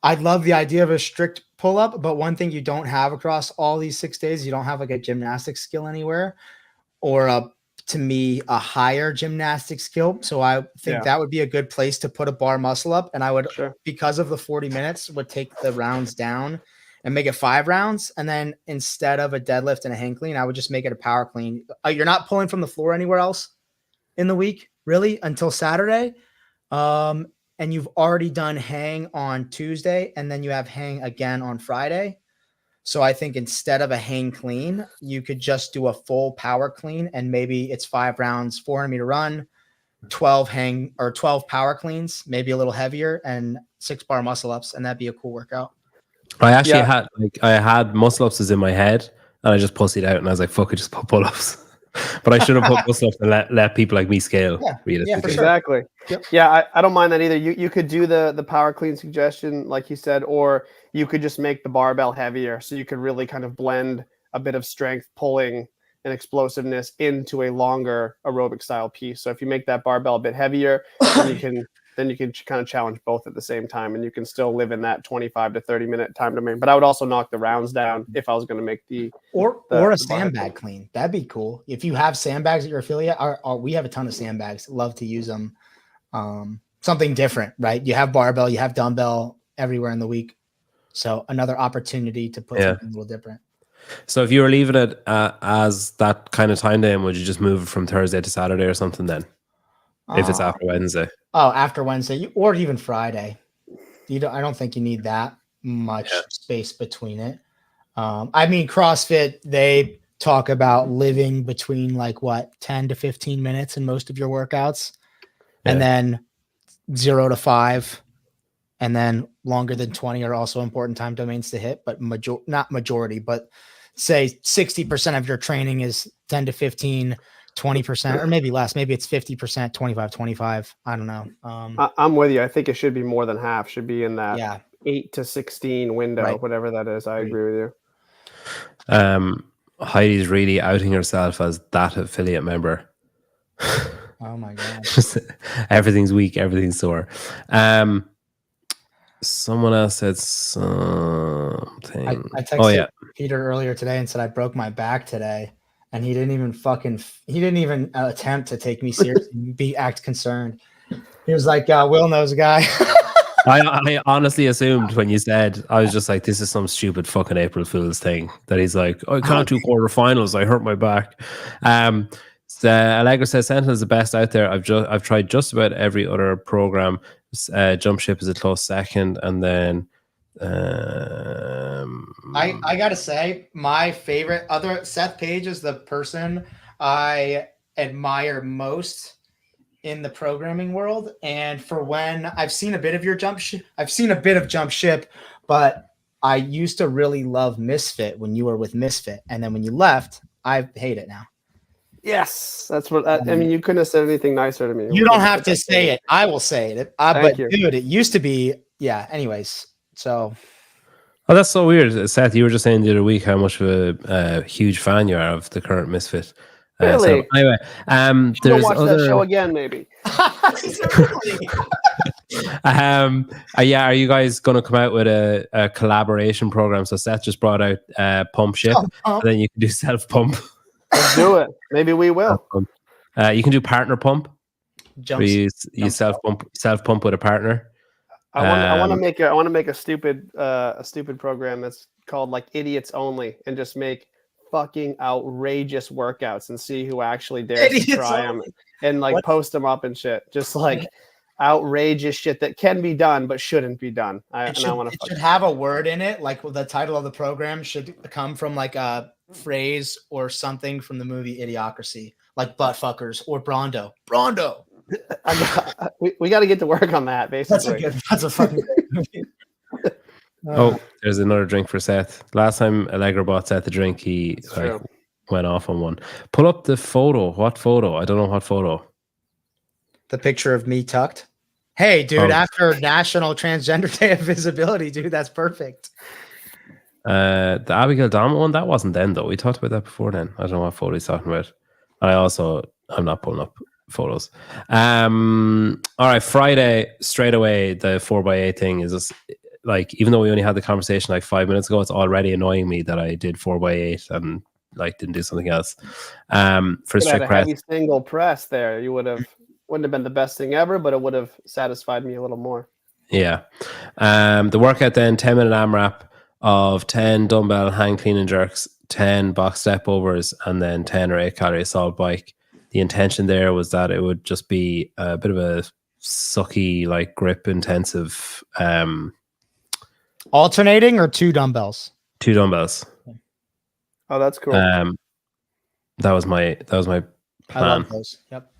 I love the idea of a strict pull-up, but one thing you don't have across all these 6 days, you don't have like a gymnastics skill anywhere, or to me, a higher gymnastic skill. So I think that would be a good place to put a bar muscle up. And I would, because of the 40 minutes, would take the rounds down and make it 5 rounds. And then instead of a deadlift and a hang clean, I would just make it a power clean. You're not pulling from the floor anywhere else in the week, really, until Saturday. And you've already done hang on Tuesday, and then you have hang again on Friday. So I think instead of a hang clean, you could just do a full power clean, and maybe it's 5 rounds, 400-meter run, 12 hang or 12 power cleans, maybe a little heavier, and 6 bar muscle ups, and that'd be a cool workout. I actually had muscle ups in my head, and I just pussied out, and I was like, "Fuck it, just put pull ups." But I should have put muscle ups and let people like me scale. Yeah, for sure. Exactly. Yep. Yeah, I don't mind that either. You could do the power clean suggestion, like you said, or you could just make the barbell heavier, so you could really kind of blend a bit of strength pulling and explosiveness into a longer aerobic style piece. So if you make that barbell a bit heavier, then you can kind of challenge both at the same time, and you can still live in that 25 to 30 minute time domain. But I would also knock the rounds down if I was going to make the sandbag clean. That'd be cool. If you have sandbags at your affiliate, we have a ton of sandbags. Love to use them. Something different, right? You have barbell, you have dumbbell everywhere in the week. So another opportunity to put something a little different. So if you were leaving it as that kind of time then, would you just move it from Thursday to Saturday or something then? If it's after Wednesday. Oh, after Wednesday, or even Friday. I don't think you need that much space between it. I mean, CrossFit, they talk about living between 10 to 15 minutes in most of your workouts, and then 0 to 5, and then longer than 20 are also important time domains to hit, but not majority, but say 60% of your training is 10 to 15. 20%, or maybe less. Maybe it's 50%, 25. I don't know. I'm with you. I think it should be more than half. Should be in that 8 to 16 window, whatever that is. I agree with you. Heidi's really outing herself as that affiliate member. Oh my god! Everything's weak. Everything's sore. Someone else said something. I texted Peter earlier today and said I broke my back today. And he didn't even attempt to take me seriously, act concerned. He was like, Will knows a guy. I honestly assumed when you said, I was just like, this is some stupid fucking April Fool's thing that he's like, I can't do quarterfinals. I hurt my back. Allegra says Sentinel is the best out there. I've tried just about every other program. Jump Ship is a close second, and then I gotta say, my favorite other Seth Page is the person I admire most in the programming world. And for when I've seen a bit of your Jump Ship, but I used to really love Misfit when you were with Misfit, and then when you left, I hate it now. Yes, that's what I mean. You couldn't have said anything nicer to me. You don't have to say it. I will say it. But dude, it used to be. Anyways, so. Oh, that's so weird, Seth. You were just saying the other week how much of a huge fan you are of the current Misfit. Really? So anyway, there's watch that show again, maybe. Are you guys going to come out with a collaboration program? So Seth just brought out Pump Ship, and then you can do Self Pump. Let's do it. Maybe we will. You can do Partner Pump. You self pump with a partner. I want to make a stupid program that's called Idiots Only, and just make fucking outrageous workouts and see who actually dares to try them, and post them up and shit. Just outrageous shit that can be done but shouldn't be done. It should have a word in it, the title of the program should come from a phrase or something from the movie Idiocracy, like butt fuckers or Brondo. We got to get to work on that. Basically, that's a fucking great movie. There's another drink for Seth. Last time Allegra bought Seth a drink, he went off on one. Pull up the photo. What photo? I don't know what photo. The picture of me tucked. Hey, dude, Oh. after National Transgender Day of Visibility, dude, that's perfect. The Abigail Dama one, that wasn't then though. We talked about that before then. I don't know what photo he's talking about. I'm not pulling up photos. All right, Friday, straight away, the 4x8 thing is just like, even though we only had the conversation like 5 minutes ago, it's already annoying me that I did 4x8 and like didn't do something else. For You had strict a press. heavy single press there. You wouldn't have been the best thing ever, but it would have satisfied me a little more. Yeah. The workout then, 10-minute AMRAP of 10 dumbbell hang clean and jerks, 10 box step overs, and then 10 or 8 calorie assault bike. The intention there was that it would just be a bit of a sucky, like grip intensive, Alternating or 2 dumbbells? 2 dumbbells. Oh, that's cool. That was my I plan. love those. Yep.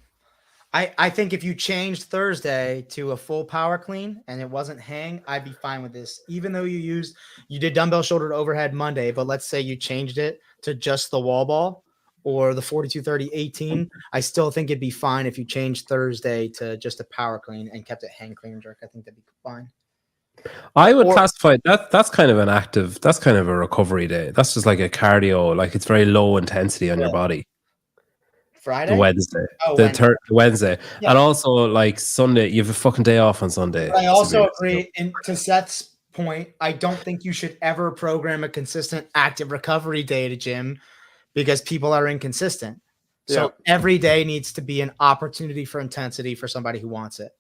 I think if you changed Thursday to a full power clean and it wasn't hang, I'd be fine with this. Even though you did dumbbell shoulder to overhead Monday, but let's say you changed it to just the wall ball or the 42-30-18, I still think it'd be fine if you changed Thursday to just a power clean and kept it hang clean and jerk. I think that'd be fine. I would classify that's kind of that's kind of a recovery day. That's just like a cardio, like it's very low intensity on your body. Friday? The Wednesday. Oh, Wednesday. Yeah. And also like Sunday, you have a fucking day off on Sunday. But I also agree, and to Seth's point, I don't think you should ever program a consistent active recovery day to gym because people are inconsistent. So every day needs to be an opportunity for intensity for somebody who wants it.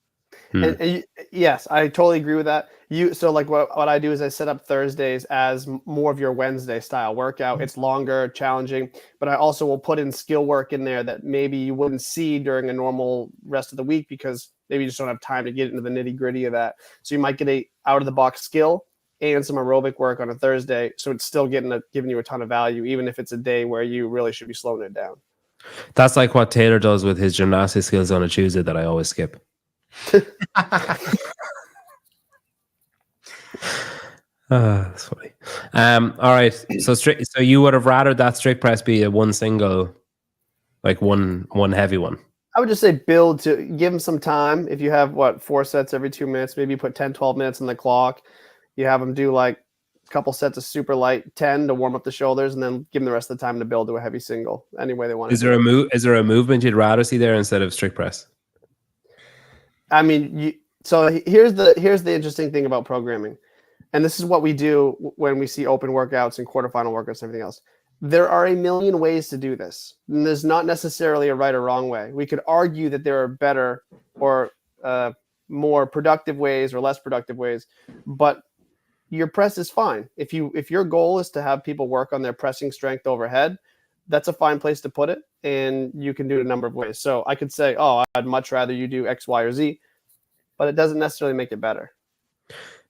And yes, I totally agree with that. So like what I do is I set up Thursdays as more of your Wednesday style workout. It's longer, challenging, but I also will put in skill work in there that maybe you wouldn't see during a normal rest of the week because maybe you just don't have time to get into the nitty gritty of that. So you might get a out of the box skill and some aerobic work on a Thursday. So it's still giving you a ton of value, even if it's a day where you really should be slowing it down. That's like what Taylor does with his gymnastics skills on a Tuesday that I always skip. That's funny. All right. So you would have rather that strict press be a one single, like one heavy one? I would just say build to give them some time. If you have 4 sets every 2 minutes, maybe put 10, 12 minutes on the clock. You have them do like a couple sets of super light 10 to warm up the shoulders, and then give them the rest of the time to build to a heavy single. Any way they want. Is there a movement you'd rather see there instead of strict press? I mean, so here's the interesting thing about programming, and this is what we do when we see open workouts and quarterfinal workouts and everything else. There are a million ways to do this, and there's not necessarily a right or wrong way. We could argue that there are better or more productive ways or less productive ways, but your press is fine. If your goal is to have people work on their pressing strength overhead, that's a fine place to put it, and you can do it a number of ways. So I could say, oh, I'd much rather you do X, Y, or Z, but it doesn't necessarily make it better.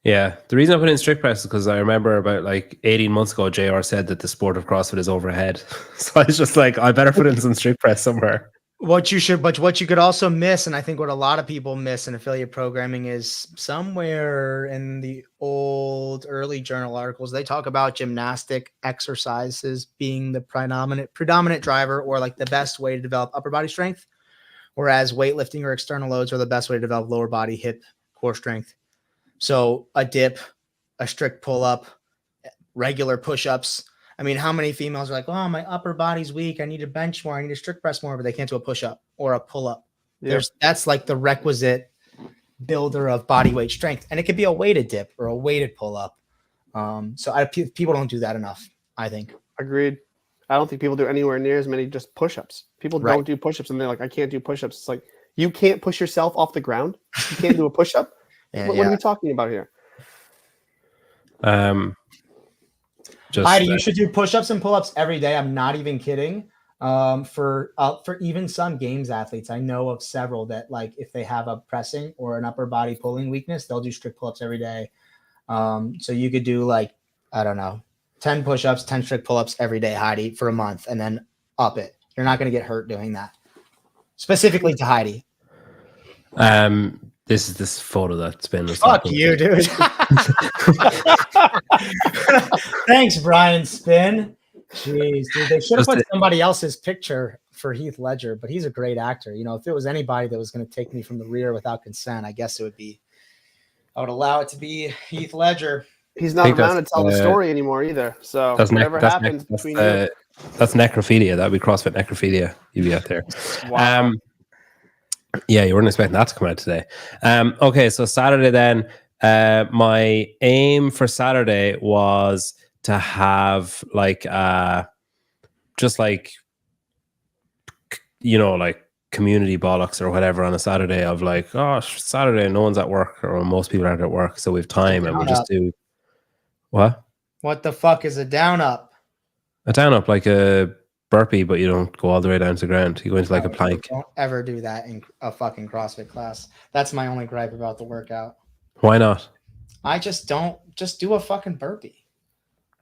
Yeah. The reason I put in strict press is because I remember about like 18 months ago, JR said that the sport of CrossFit is overhead. So I was just like, I better put in some strict press somewhere. What you could also miss, and I think what a lot of people miss in affiliate programming is somewhere in the old early journal articles, they talk about gymnastic exercises being the predominant driver or like the best way to develop upper body strength, whereas weightlifting or external loads are the best way to develop lower body, hip, core strength. So a dip, a strict pull-up, regular push-ups. I mean, how many females are like, oh, my upper body's weak. I need to bench more. I need to strict press more, but they can't do a push-up or a pull-up. Yeah. That's like the requisite builder of body weight strength. And it could be a weighted dip or a weighted pull-up. People don't do that enough, I think. Agreed. I don't think people do anywhere near as many just push-ups. People don't do push-ups, and they're like, I can't do push-ups. It's like, you can't push yourself off the ground? You can't do a push-up? What are we talking about here? Heidi, you should do push-ups and pull-ups every day. I'm not even kidding. For even some games athletes, I know of several that like if they have a pressing or an upper body pulling weakness, they'll do strict pull-ups every day. So you could do like, I don't know, 10 push-ups, 10 strict pull-ups every day, Heidi, for a month, and then up it. You're not going to get hurt doing that. Specifically to Heidi. This is this photo that's been. Fuck you, dude. Thanks, Brian Spin. Jeez, dude, they should have put somebody else's picture for Heath Ledger, but he's a great actor. You know, if it was anybody that was going to take me from the rear without consent, I guess I would allow it to be Heath Ledger. He's not around to tell the story anymore either. So whatever happens between you. That's necrophilia. That'd be CrossFit necrophilia. You'd be out there. Wow. Yeah, you weren't expecting that to come out today. Okay, so Saturday then. My aim for Saturday was to have like just like, you know, like community bollocks or whatever on a Saturday of like, oh, Saturday, no one's at work, or most people aren't at work, so we have time and we'll just do what? What the fuck is a down up? A down up, like a burpee, but you don't go all the way down to the ground. You go into like a plank. Don't ever do that in a fucking CrossFit class. That's my only gripe about the workout. Why not? I just do a fucking burpee.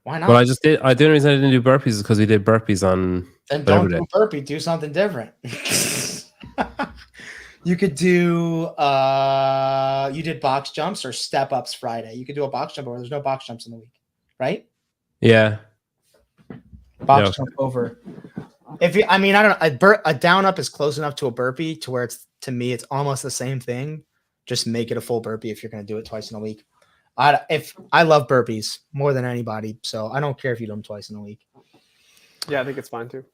Why not? Well, the only reason I didn't do burpees is because we did burpees on. Then don't do a burpee. Do something different. You could do you did box jumps or step ups Friday. You could do a box jump, or there's no box jumps in the week, right? Yeah. Box jump over. If you, I mean, I don't know. A down up is close enough to a burpee to where it's, to me, it's almost the same thing. Just make it a full burpee if you're going to do it twice in a week. I love burpees more than anybody, so I don't care if you do them twice in a week. Yeah, I think it's fine too.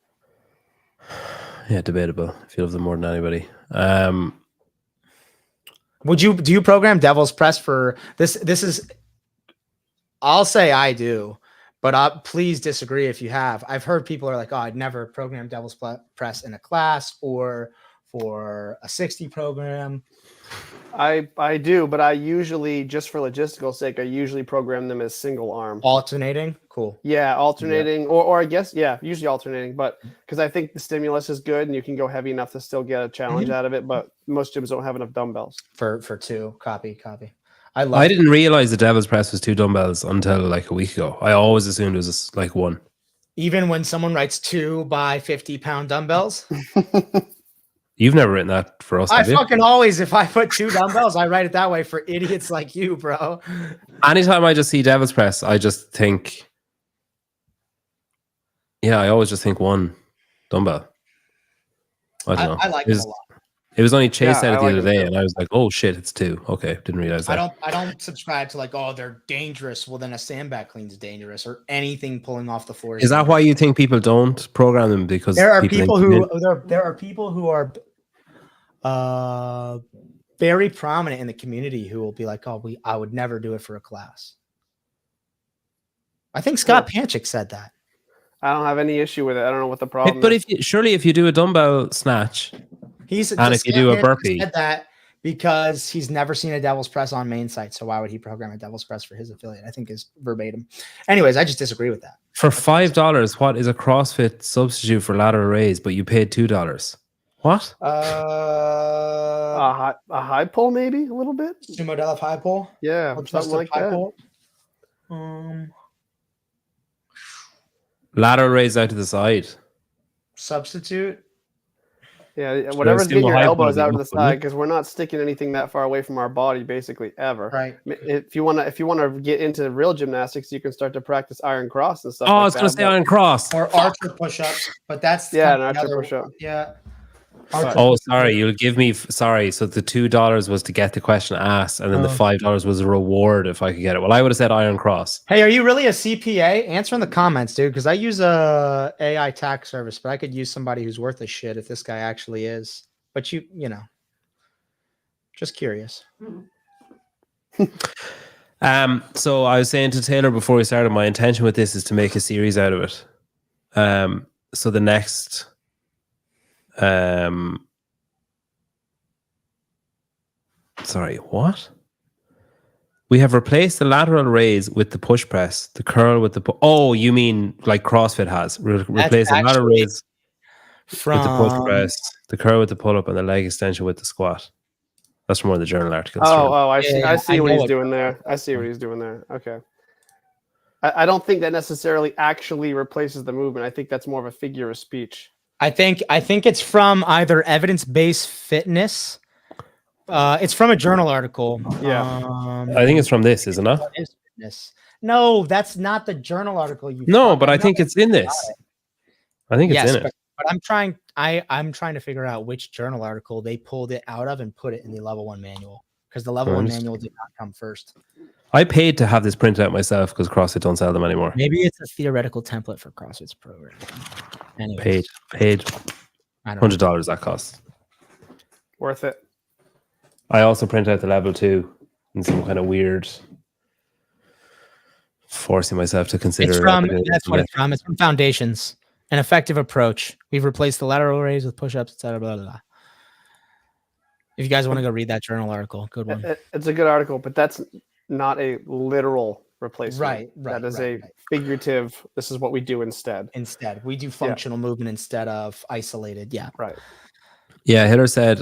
Yeah, debatable. If you love them more than anybody. Do you program devil's press for this? This is, I'll say I do, but please disagree if you have. I've heard people are like, oh, I'd never program devil's press in a class or for a 60 program. I do, but I usually, just for logistical sake, I usually program them as single arm. Alternating? Cool. Yeah, alternating, or I guess, yeah, usually alternating, but because I think the stimulus is good and you can go heavy enough to still get a challenge out of it, but most gyms don't have enough dumbbells. For two. Copy. I didn't realize the devil's press was 2 dumbbells until like a week ago. I always assumed it was just like 1. Even when someone writes 2 by 50-pound dumbbells? You've never written that for us, I fucking always, if I put 2 dumbbells, I write it that way for idiots like you, bro. Anytime I just see devil's press, I just think, I always just think 1 dumbbell. I don't know. I like it a lot. It was only Chase said it the other day, and I was like, "Oh shit, it's 2." Okay, didn't realize that. I don't subscribe to like, oh, they're dangerous. Well, then a sandbag clean's dangerous, or anything pulling off the floor. Is that why you think people don't program them? Because there are people who are very prominent in the community who will be like, oh, I would never do it for a class. I think Scott Panchik said that. I don't have any issue with it. I don't know what the problem is. But if you do a dumbbell snatch, if you do a burpee, said that because he's never seen a devil's press on main site. So why would he program a devil's press for his affiliate? I think is verbatim. Anyways, I just disagree with that. For $5, what is a CrossFit substitute for lateral raise? But you paid $2. What? A high pull, maybe a little bit. Sumo deadlift high pull. Yeah, something like that. Pull. Lateral raise out to the side. Substitute. Yeah, whatever's getting your elbows out to the side, because we're not sticking anything that far away from our body, basically, ever. Right. If you wanna get into real gymnastics, you can start to practice iron cross and stuff. Oh, I was gonna say iron cross or archer push-ups, but that's an archer push-up. Yeah. Oh, sorry. You'll give me. Sorry. So the $2 was to get the question asked, and then the $5 was a reward if I could get it. Well, I would have said iron cross. Hey, are you really a CPA? Answer in the comments, dude. Because I use a AI tax service, but I could use somebody who's worth a shit if this guy actually is. But you know, just curious. So I was saying to Taylor before we started, my intention with this is to make a series out of it. So the next. Sorry, what? We have replaced the lateral raise with the push press, the curl with the oh, you mean like CrossFit has replace the lateral raise with the push press, the curl with the pull up, and the leg extension with the squat. That's from one of the journal articles. I see what he's doing there. I see what he's doing there. Okay. I don't think that necessarily actually replaces the movement. I think that's more of a figure of speech. I think it's from either evidence-based fitness. It's from a journal article. Yeah, I think it's from this, isn't it? Fitness. No, that's not the journal article. But I think it's in this. I think it's in it. But I'm trying. I'm trying to figure out which journal article they pulled it out of and put it in the level 1 manual, because the level 1 manual did not come first. I paid to have this printed out myself because CrossFit don't sell them anymore. Maybe it's a theoretical template for CrossFit's program. Anyways, Paid I don't know. $100 that costs. Worth it. I also print out the level 2 in some kind of weird, forcing myself to consider. That's what it's from. It's from Foundations. An effective approach. We've replaced the lateral raise with push-ups, etc. Blah, blah, blah. If you guys want to go read that journal article, good one. It's a good article, but that's not a literal replacement. Right. That is a figurative. This is what we do instead. We do functional movement instead of isolated. Yeah. Right. Yeah, I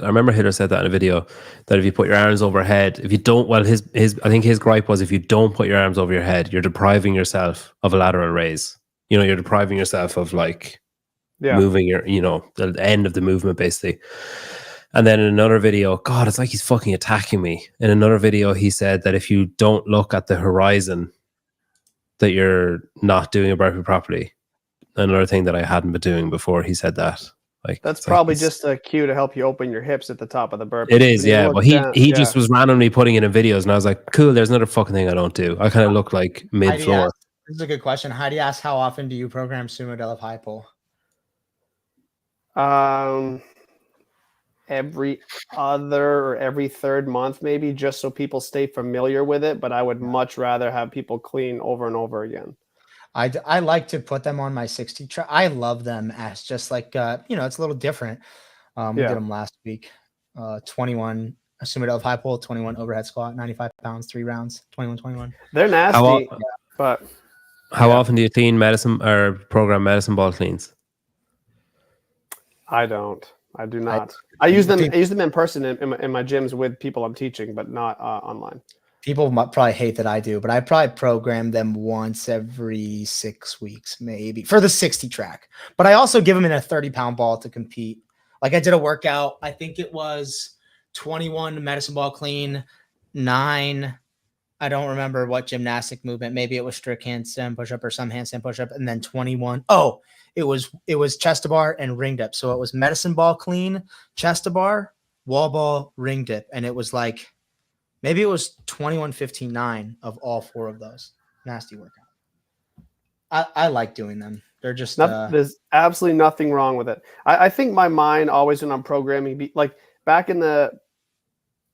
remember Hitter said that in a video, that if you put your arms overhead, if you don't, well, I think his gripe was, if you don't put your arms over your head, you're depriving yourself of a lateral raise. You're depriving yourself of moving the end of the movement, basically. And then in another video, God, it's like he's fucking attacking me. In another video, he said that if you don't look at the horizon, that you're not doing a burpee properly. Another thing that I hadn't been doing before, he said that. That's probably just a cue to help you open your hips at the top of the burpee. It is, yeah. But he just was randomly putting it in videos, and I was like, cool, there's another fucking thing I don't do. I kind of look like mid-floor. This is a good question. Heidi asks, how often do you program sumo deadlift high pull? Every other or every third month, maybe, just so people stay familiar with it. But I would much rather have people clean over and over again. I like to put them on my 60 track. I love them as just like, it's a little different. We did them last week. 21 sumo deadlift high pull, 21 overhead squat, 95 pounds, 3 rounds, 21. They're nasty, but how often do you clean medicine or program medicine ball cleans? I don't. I do not. I use them in person in my gyms with people I'm teaching, but not online. People might probably hate that I do, but I probably program them once every 6 weeks, maybe, for the 60 track. But I also give them in a 30-pound ball to compete. Like, I did a workout. I think it was 21 medicine ball clean, 9. I don't remember what gymnastic movement. Maybe it was strict handstand push-up or some handstand push-up, and then 21. Oh, it was chest to bar and ring dip. So it was medicine ball clean, chest to bar, wall ball, ring dip, and it was like, maybe it was 21, 15, 9 of all 4 of those. Nasty workout. I like doing them. They're just there's absolutely nothing wrong with it. I think my mind always, when I'm programming, like back in the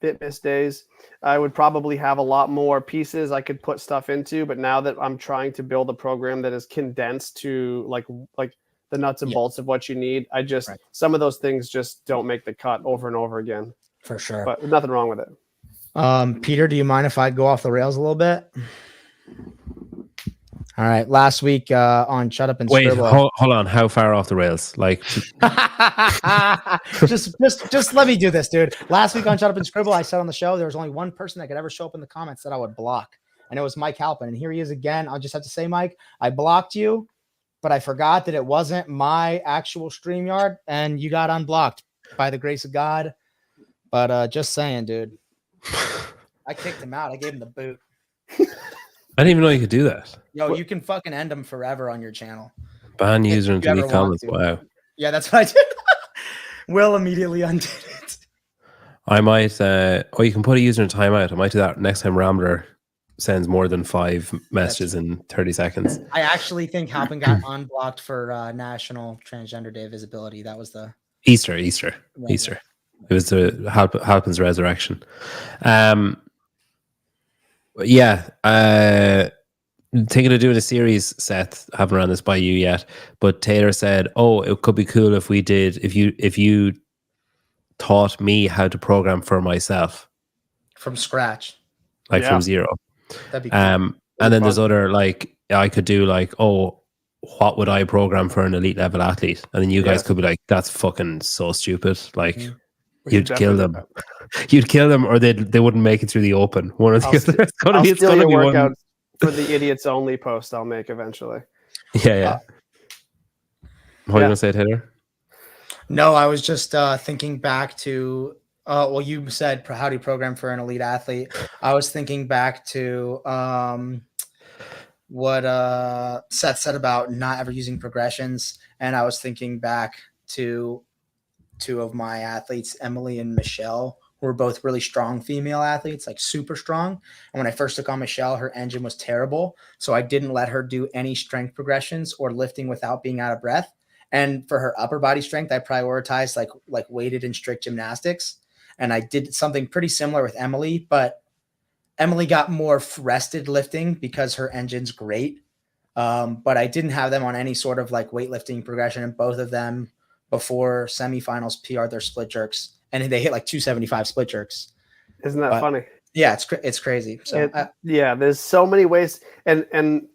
fitness days, I would probably have a lot more pieces I could put stuff into. But now that I'm trying to build a program that is condensed to like the nuts and bolts of what you need, some of those things just don't make the cut over and over again. For sure. But nothing wrong with it. Peter, do you mind if I go off the rails a little bit? All right. Last week on Shut Up and Scribble. Wait, hold on. How far off the rails? Like, just let me do this, dude. Last week on Shut Up and Scribble, I said on the show there was only one person that could ever show up in the comments that I would block, and it was Mike Halpin. And here he is again. I'll just have to say, Mike, I blocked you, but I forgot that it wasn't my actual StreamYard, and you got unblocked by the grace of God. But just saying, dude. I kicked him out. I gave him the boot. I didn't even know you could do that. Yo, you can fucking end them forever on your channel. Ban user and delete comments. Wow. Yeah, that's what I did. Will immediately undid it. I might, you can put a user in timeout. I might do that next time Rambler sends more than 5 messages in 30 seconds. I actually think Halpin got unblocked for National Transgender Day visibility. That was the Easter. It was the Halpin's resurrection. Thinking of doing a series, Seth. Haven't run this by you yet, but Taylor said, "Oh, it could be cool if you taught me how to program for myself from scratch, from zero." That'd be cool. And then there's other I could do what would I program for an elite level athlete, and then you guys could be like, "That's fucking so stupid." You'd kill them. You'd kill them, or they wouldn't make it through the open. One or the other. It's gonna be workout for the idiots only post I'll make eventually. Yeah. What are you gonna say, Taylor? No, I was just thinking back to. Well, you said how do you program for an elite athlete? I was thinking back to what Seth said about not ever using progressions, and I was thinking back to two of my athletes, Emily and Michelle, who were both really strong female athletes, like super strong. And when I first took on Michelle, her engine was terrible. So I didn't let her do any strength progressions or lifting without being out of breath. And for her upper body strength, I prioritized like weighted and strict gymnastics. And I did something pretty similar with Emily, but Emily got more rested lifting because her engine's great. But I didn't have them on any sort of like weightlifting progression. And both of them before semifinals PR'd their split jerks, and they hit like 275 split jerks. Isn't that funny? Yeah, it's crazy. So yeah, there's so many ways, and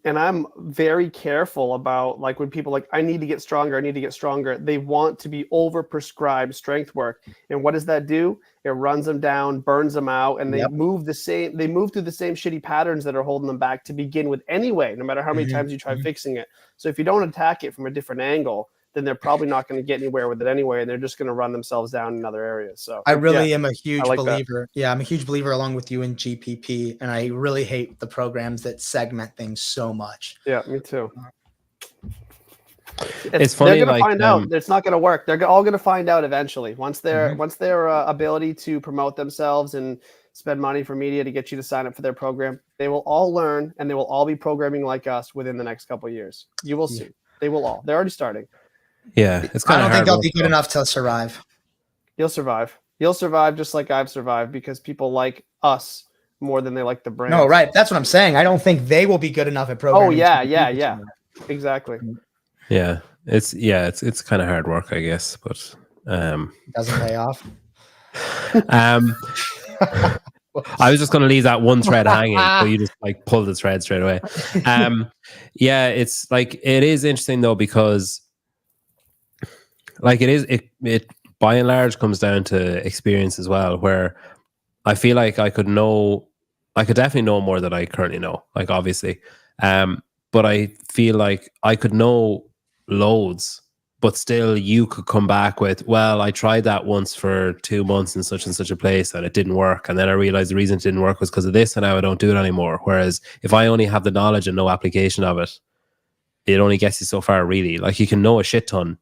I'm very careful about like when people like I need to get stronger, I need to get stronger. They want to be over prescribed strength work, and what does that do? It runs them down, burns them out, and they move through the same shitty patterns that are holding them back to begin with anyway, no matter how many times you try fixing it. So if you don't attack it from a different angle, then they're probably not going to get anywhere with it anyway, and they're just going to run themselves down in other areas. So I really am a huge believer. Yeah, I'm a huge believer along with you in GPP, and I really hate the programs that segment things so much. Yeah, me too. It's funny. They're going to find out it's not going to work. They're all going to find out eventually. Once their ability to promote themselves and spend money for media to get you to sign up for their program, they will all learn, and they will all be programming like us within the next couple of years. You will see. They will all. They're already starting. Yeah, it's kind I of. don't think they'll be good enough to survive. You'll survive. You'll survive just like I've survived because people like us more than they like the brand. No, right. That's what I'm saying. I don't think they will be good enough at programming. Oh yeah. Exactly. Yeah, it's kind of hard work, I guess, but doesn't pay off. I was just going to leave that one thread hanging, so you just like pull the thread straight away. Yeah, it's like it is interesting though because like it by and large comes down to experience as well, where I feel like I could definitely know more than I currently know, like obviously, but I feel like I could know loads, but still you could come back with, well, I tried that once for 2 months in such and such a place and it didn't work, and then I realized the reason it didn't work was because of this, and now I don't do it anymore. Whereas if I only have the knowledge and no application of it, it only gets you so far, really. Like you can know a shit ton,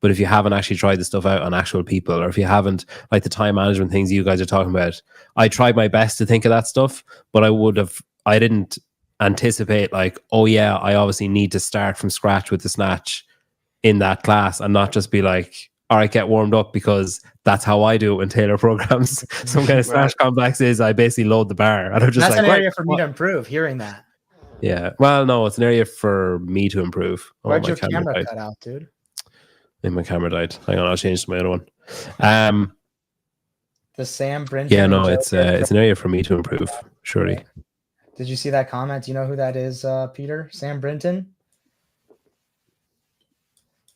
but if you haven't actually tried the stuff out on actual people, or if you haven't, like the time management things you guys are talking about, I tried my best to think of that stuff, but I didn't anticipate like, oh yeah, I obviously need to start from scratch with the snatch in that class and not just be like, all right, get warmed up, because that's how I do it when Taylor programs some kind of snatch complex is I basically load the bar. And I'm just that's like, an area for me to improve, hearing that. Yeah. Well, no, it's an area for me to improve. Where'd your camera cut out, dude? My camera died. Hang on, I'll change to my other one. The Sam Brinton. Yeah, no, it's an area for me to improve, surely. Did you see that comment? Do you know who that is, Peter? Sam Brinton?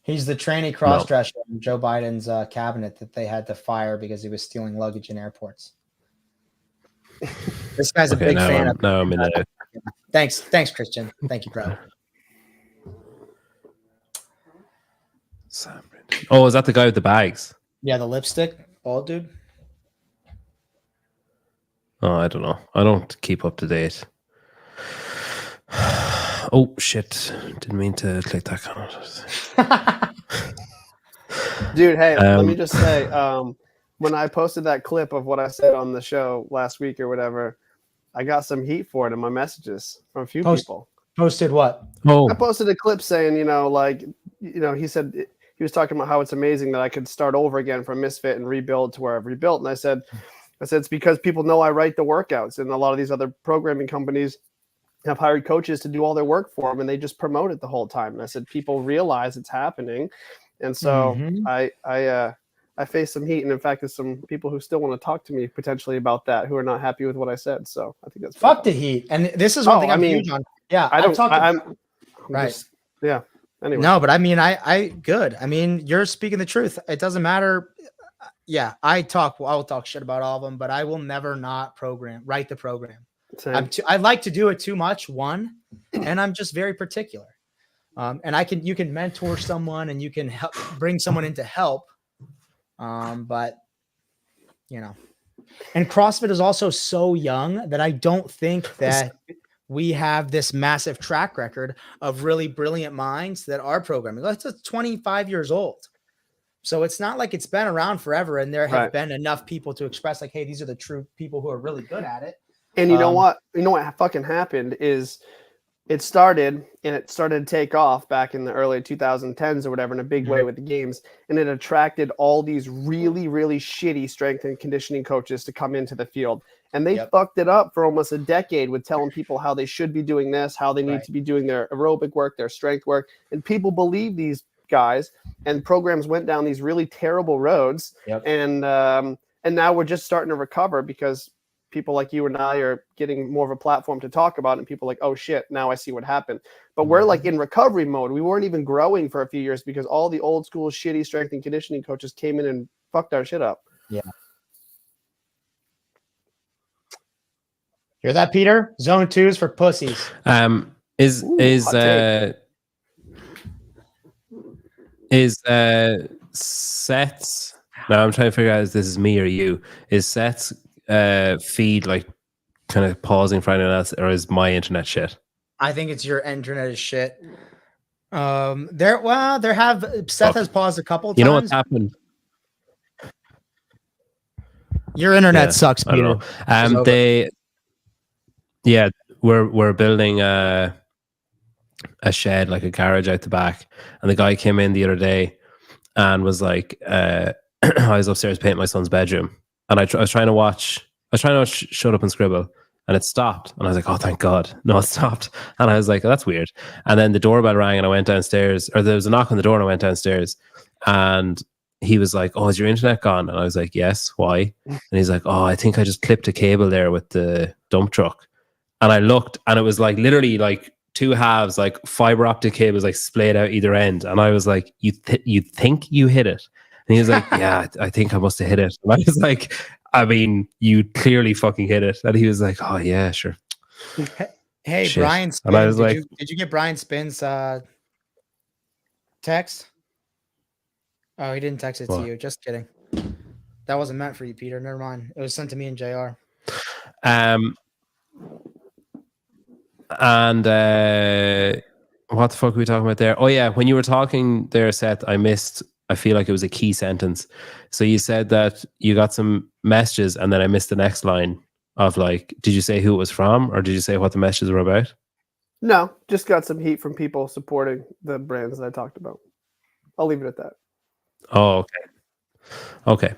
He's the trainee cross-dresser in Joe Biden's cabinet that they had to fire because he was stealing luggage in airports. This guy's a big fan of. No, I'm in it. Thanks, Christian. Thank you, bro. Oh, is that the guy with the bags? Yeah, the lipstick, bald dude. Oh, I don't know. I don't keep up to date. Oh shit! Didn't mean to click that comment. Dude, hey, let me just say, when I posted that clip of what I said on the show last week or whatever, I got some heat for it in my messages from a few people. Posted what? Oh, I posted a clip saying, he said he was talking about how it's amazing that I could start over again from Misfit and rebuild to where I've rebuilt. And I said it's because people know I write the workouts, and a lot of these other programming companies have hired coaches to do all their work for them, and they just promote it the whole time. And I said, people realize it's happening. And so I faced some heat. And in fact, there's some people who still want to talk to me potentially about that, who are not happy with what I said. So I think that's fuck the heat. And this is one thing I'm huge on. Yeah. Yeah. Anyway. No, but I mean, I good. I mean, you're speaking the truth. It doesn't matter. Yeah. I'll talk shit about all of them, but I will never not write the program. I like to do it too much, and I'm just very particular. And you can mentor someone and you can help bring someone in to help. But and CrossFit is also so young that I don't think that we have this massive track record of really brilliant minds that are programming. That's 25 years old. So it's not like it's been around forever, and there have Right. been enough people to express like, hey, these are the true people who are really good at it. And you know what? You know what fucking happened is it started to take off back in the early 2010s or whatever in a big way with the games, and it attracted all these really, really shitty strength and conditioning coaches to come into the field. And they fucked it up for almost a decade with telling people how they should be doing this, how they need to be doing their aerobic work, their strength work. And people believe these guys, and programs went down these really terrible roads. And now we're just starting to recover because people like you and I are getting more of a platform to talk about it, and people are like, oh shit, now I see what happened. But we're like in recovery mode. We weren't even growing for a few years because all the old school shitty strength and conditioning coaches came in and fucked our shit up. Yeah. Hear that, Peter? Zone 2 is for pussies. Seth's, now I'm trying to figure out if this is me or you, is Seth's feed like kind of pausing for anyone else, or is my internet shit? I think it's your internet is shit. Seth has paused a couple times. You know what's happened? Your internet sucks, Peter. We're building a shed, like a garage out the back, and the guy came in the other day and was like, I was upstairs painting my son's bedroom, and I was trying to Shut Up and Scribble, and it stopped, and I was like, oh, thank God, no, it stopped. And I was like, oh, that's weird. And then the doorbell rang, and I went downstairs, or there was a knock on the door, and I went downstairs, and he was like, oh, is your internet gone? And I was like, yes, why? And he's like, oh, I think I just clipped a cable there with the dump truck. And I looked, and it was like literally like two halves, like fiber optic cables, like splayed out either end. And I was like, you think you hit it? And he was like, yeah, I think I must have hit it. And I was like, I mean, you clearly fucking hit it. And he was like, oh yeah, sure. Hey, Shit. Brian Spin, and I was like, did you get Brian Spin's text? Oh, he didn't text it to you. Just kidding. That wasn't meant for you, Peter. Never mind. It was sent to me and JR. And what the fuck were we talking about there? Oh yeah, when you were talking there, Seth, I feel like it was a key sentence. So you said that you got some messages, and then I missed the next line of like, did you say who it was from, or did you say what the messages were about? No, just got some heat from people supporting the brands that I talked about. I'll leave it at that. Oh, okay.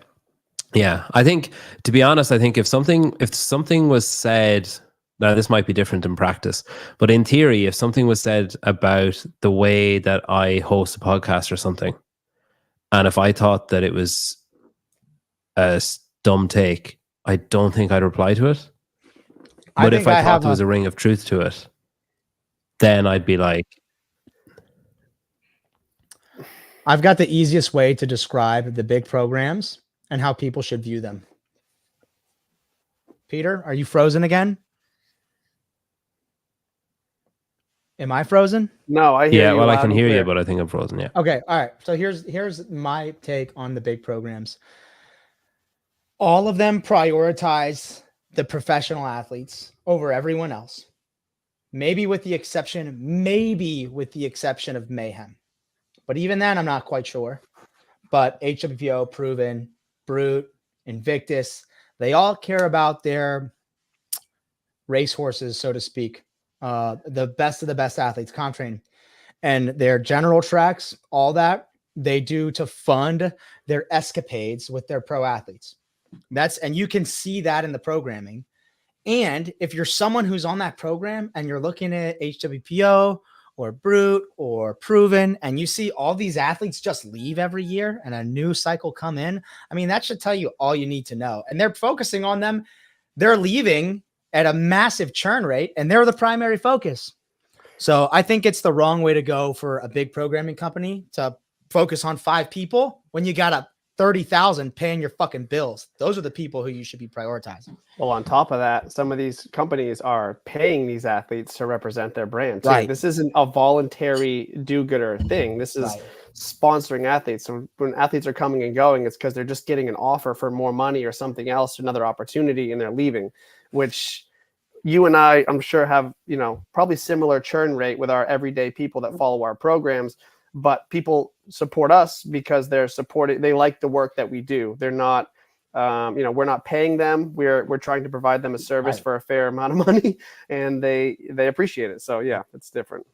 Yeah, I think, to be honest, I think if something was said, now this might be different in practice, but in theory, if something was said about the way that I host a podcast or something, and if I thought that it was a dumb take, I don't think I'd reply to it. But if I thought there was a ring of truth to it, then I'd be like, I've got the easiest way to describe the big programs and how people should view them. Peter, are you frozen again? Am I frozen? No, I hear you. Well, I can hear you, but I think I'm frozen. Yeah. Okay. All right. So here's my take on the big programs. All of them prioritize the professional athletes over everyone else. Maybe with the exception of Mayhem. But even then, I'm not quite sure. But HWPO, Proven, Brute, Invictus, they all care about their racehorses, so to speak. The best of the best athletes, comp training, and their general tracks, all that they do to fund their escapades with their pro athletes. And you can see that in the programming. And if you're someone who's on that program and you're looking at HWPO or Brute or Proven, and you see all these athletes just leave every year and a new cycle come in, I mean, that should tell you all you need to know. And they're focusing on them. They're leaving at a massive churn rate, and they're the primary focus. So I think it's the wrong way to go for a big programming company to focus on 5 people when you got a 30,000 paying your fucking bills. Those are the people who you should be prioritizing. Well, on top of that, some of these companies are paying these athletes to represent their brand too. Right. This isn't a voluntary do-gooder thing. This is sponsoring athletes. So when athletes are coming and going, it's because they're just getting an offer for more money or something else, another opportunity, and they're leaving, which you and I, I'm sure, have, probably similar churn rate with our everyday people that follow our programs. but people support us because they like the work that we do. They're not, we're not paying them. We're trying to provide them a service for a fair amount of money, and they appreciate it. So yeah, it's different.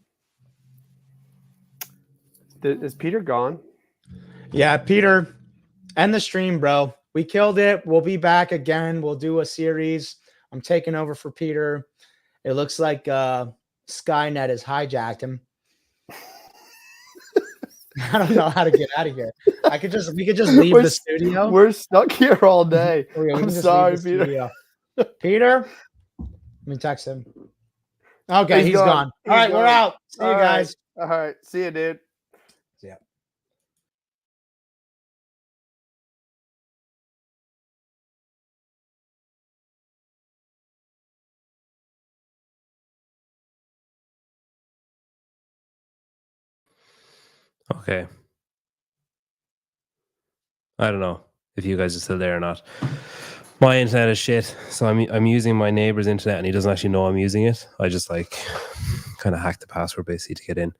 Is Peter gone? Yeah, Peter, end the stream, bro. We killed it. We'll be back again. We'll do a series. I'm taking over for Peter. It looks like Skynet has hijacked him. I don't know how to get out of here. We could just leave the studio. We're stuck here all day. I'm sorry, Peter. Peter, let me text him. Okay, he's gone. All right, we're out. See you guys. All right. See you, dude. Yeah. Okay. I don't know if you guys are still there or not. My internet is shit, so I'm using my neighbor's internet, and he doesn't actually know I'm using it. I just kind of hacked the password basically to get in.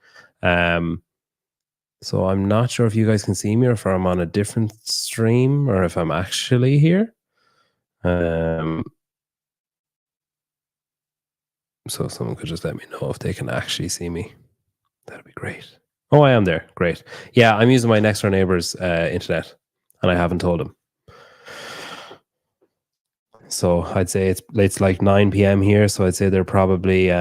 So I'm not sure if you guys can see me or if I'm on a different stream or if I'm actually here. So someone could just let me know if they can actually see me. That'd be great. Oh, I am there. Great. Yeah, I'm using my next door neighbor's internet, and I haven't told him. So I'd say it's like 9 p.m. here. So I'd say they're probably,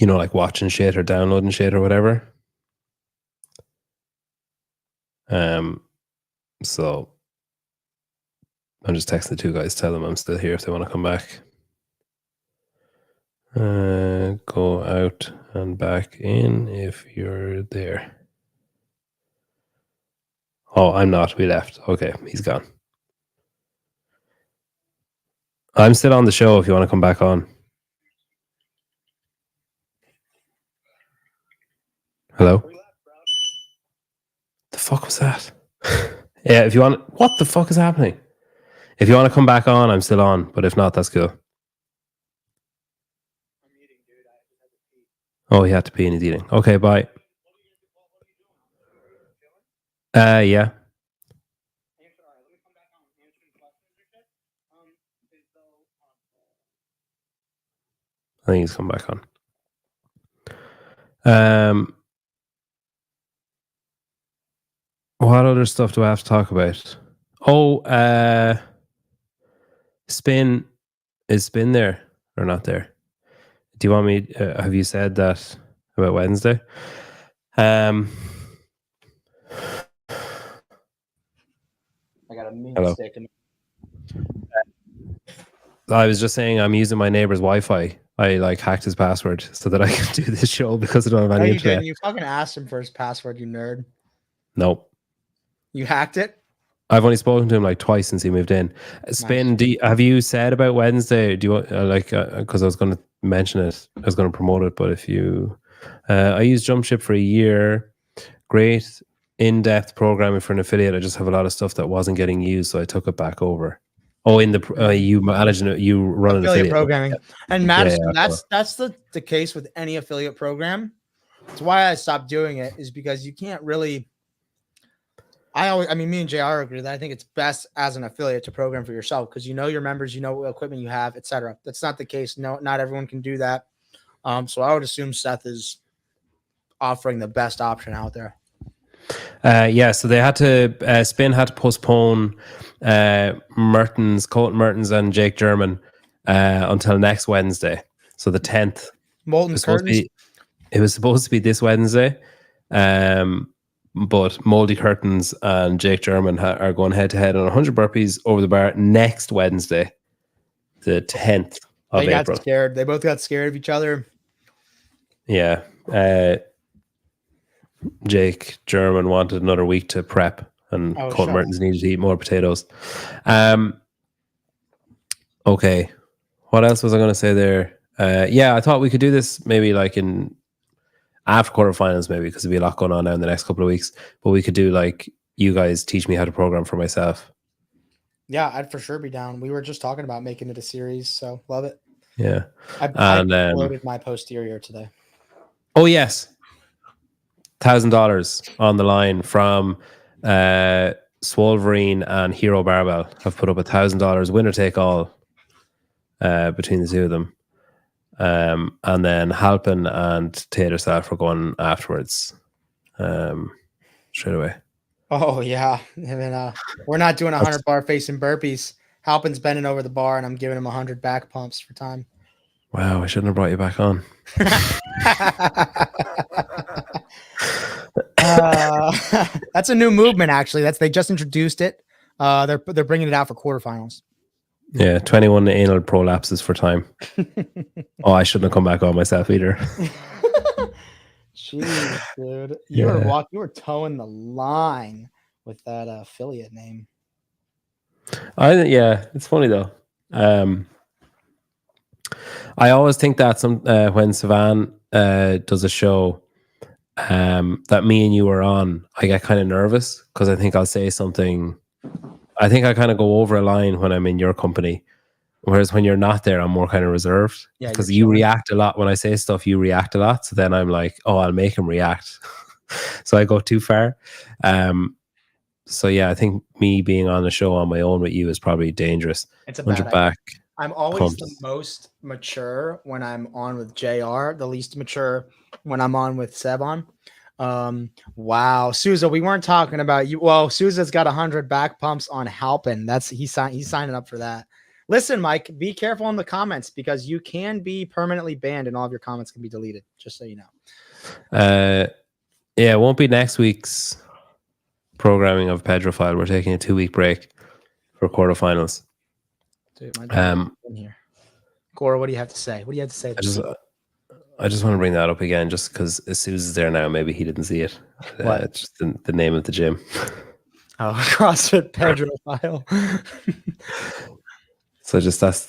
like watching shit or downloading shit or whatever. So I'm just texting the two guys, tell them I'm still here if they want to come back. Go out and back in if you're there. Oh, I'm not. We left. Okay, he's gone. I'm still on the show if you want to come back on. Hello? The fuck was that? Yeah, if you want... What the fuck is happening? If you want to come back on, I'm still on. But if not, that's cool. Oh, he had to pee and he's eating. Okay, bye. Yeah. I think he's come back on. What other stuff do I have to talk about? Oh, Spin. Is Spin there or not there? Do you want me? Have you said that about Wednesday? I got a mint stick. I was just saying I'm using my neighbor's Wi-Fi. I hacked his password so that I can do this show because I don't have any internet. You fucking asked him for his password, you nerd. Nope. You hacked it? I've only spoken to him twice since he moved in. Spin, nice. Have you said about Wednesday? Do you want because I was going to mention it, I was going to promote it, but if you, I used Jumpship for a year. Great in-depth programming for an affiliate. I just have a lot of stuff that wasn't getting used, so I took it back over. Oh, in the you manage it, you run an affiliate programming, and Madison, that's the case with any affiliate program. That's why I stopped doing it, is because you can't really. Me and JR agree that I think it's best as an affiliate to program for yourself because you know your members, you know what equipment you have, etc. That's not the case. No, not everyone can do that. So I would assume Seth is offering the best option out there. So they had to Spin had to postpone Colton Mertens and Jake German until next Wednesday. So the 10th. It was supposed to be this Wednesday. But Moldy Curtains and Jake German are going head to head on 100 burpees over the bar next Wednesday, the 10th of April. They got scared. They both got scared of each other. Yeah. Jake German wanted another week to prep, and Colton Mertens needed to eat more potatoes. Okay. What else was I going to say there? I thought we could do this maybe in after quarterfinals, maybe, because there'll be a lot going on now in the next couple of weeks. But we could do you guys teach me how to program for myself. Yeah, I'd for sure be down. We were just talking about making it a series, so love it. Yeah. I loaded my posterior today. Oh, yes. $1,000 on the line from Swolverine and Hero Barbell have put up $1,000, winner take all, between the two of them. And then Halpin and Tater Self are going afterwards, straight away. Oh yeah, I mean, we're not doing 100 bar facing burpees. Halpin's bending over the bar, and I'm giving him 100 back pumps for time. Wow, I shouldn't have brought you back on. That's a new movement, actually. They just introduced it. They're bringing it out for quarterfinals. Yeah, 21 anal prolapses for time. Oh, I shouldn't have come back on myself either. Jeez, dude, you were towing the line with that affiliate name. Yeah, it's funny though. I always think that when Savan does a show that me and you are on, I get kind of nervous because I think I'll say something. I think I kind of go over a line when I'm in your company, whereas when you're not there, I'm more kind of reserved. Yeah, because you react a lot when I say stuff. You react a lot, so then I'm like, oh, I'll make him react. So I go too far. So yeah, I think me being on the show on my own with you is probably dangerous. It's a bad back. I'm always the most mature when I'm on with JR, the least mature when I'm on with Sebon. Wow, Souza, we weren't talking about you. Well, Souza's got 100 back pumps on Halpin. He's signing up for that. Listen, Mike, be careful in the comments because you can be permanently banned and all of your comments can be deleted, just so you know. Yeah, it won't be next week's programming of Pedrophile. We're taking a 2-week break for quarterfinals. Dude, in here. Cora, what do you have to say? What do you have to say? I just want to bring that up again, just because as Sue's there now, maybe he didn't see it. It's just the name of the gym. Oh, CrossFit Pedrophile. So just that's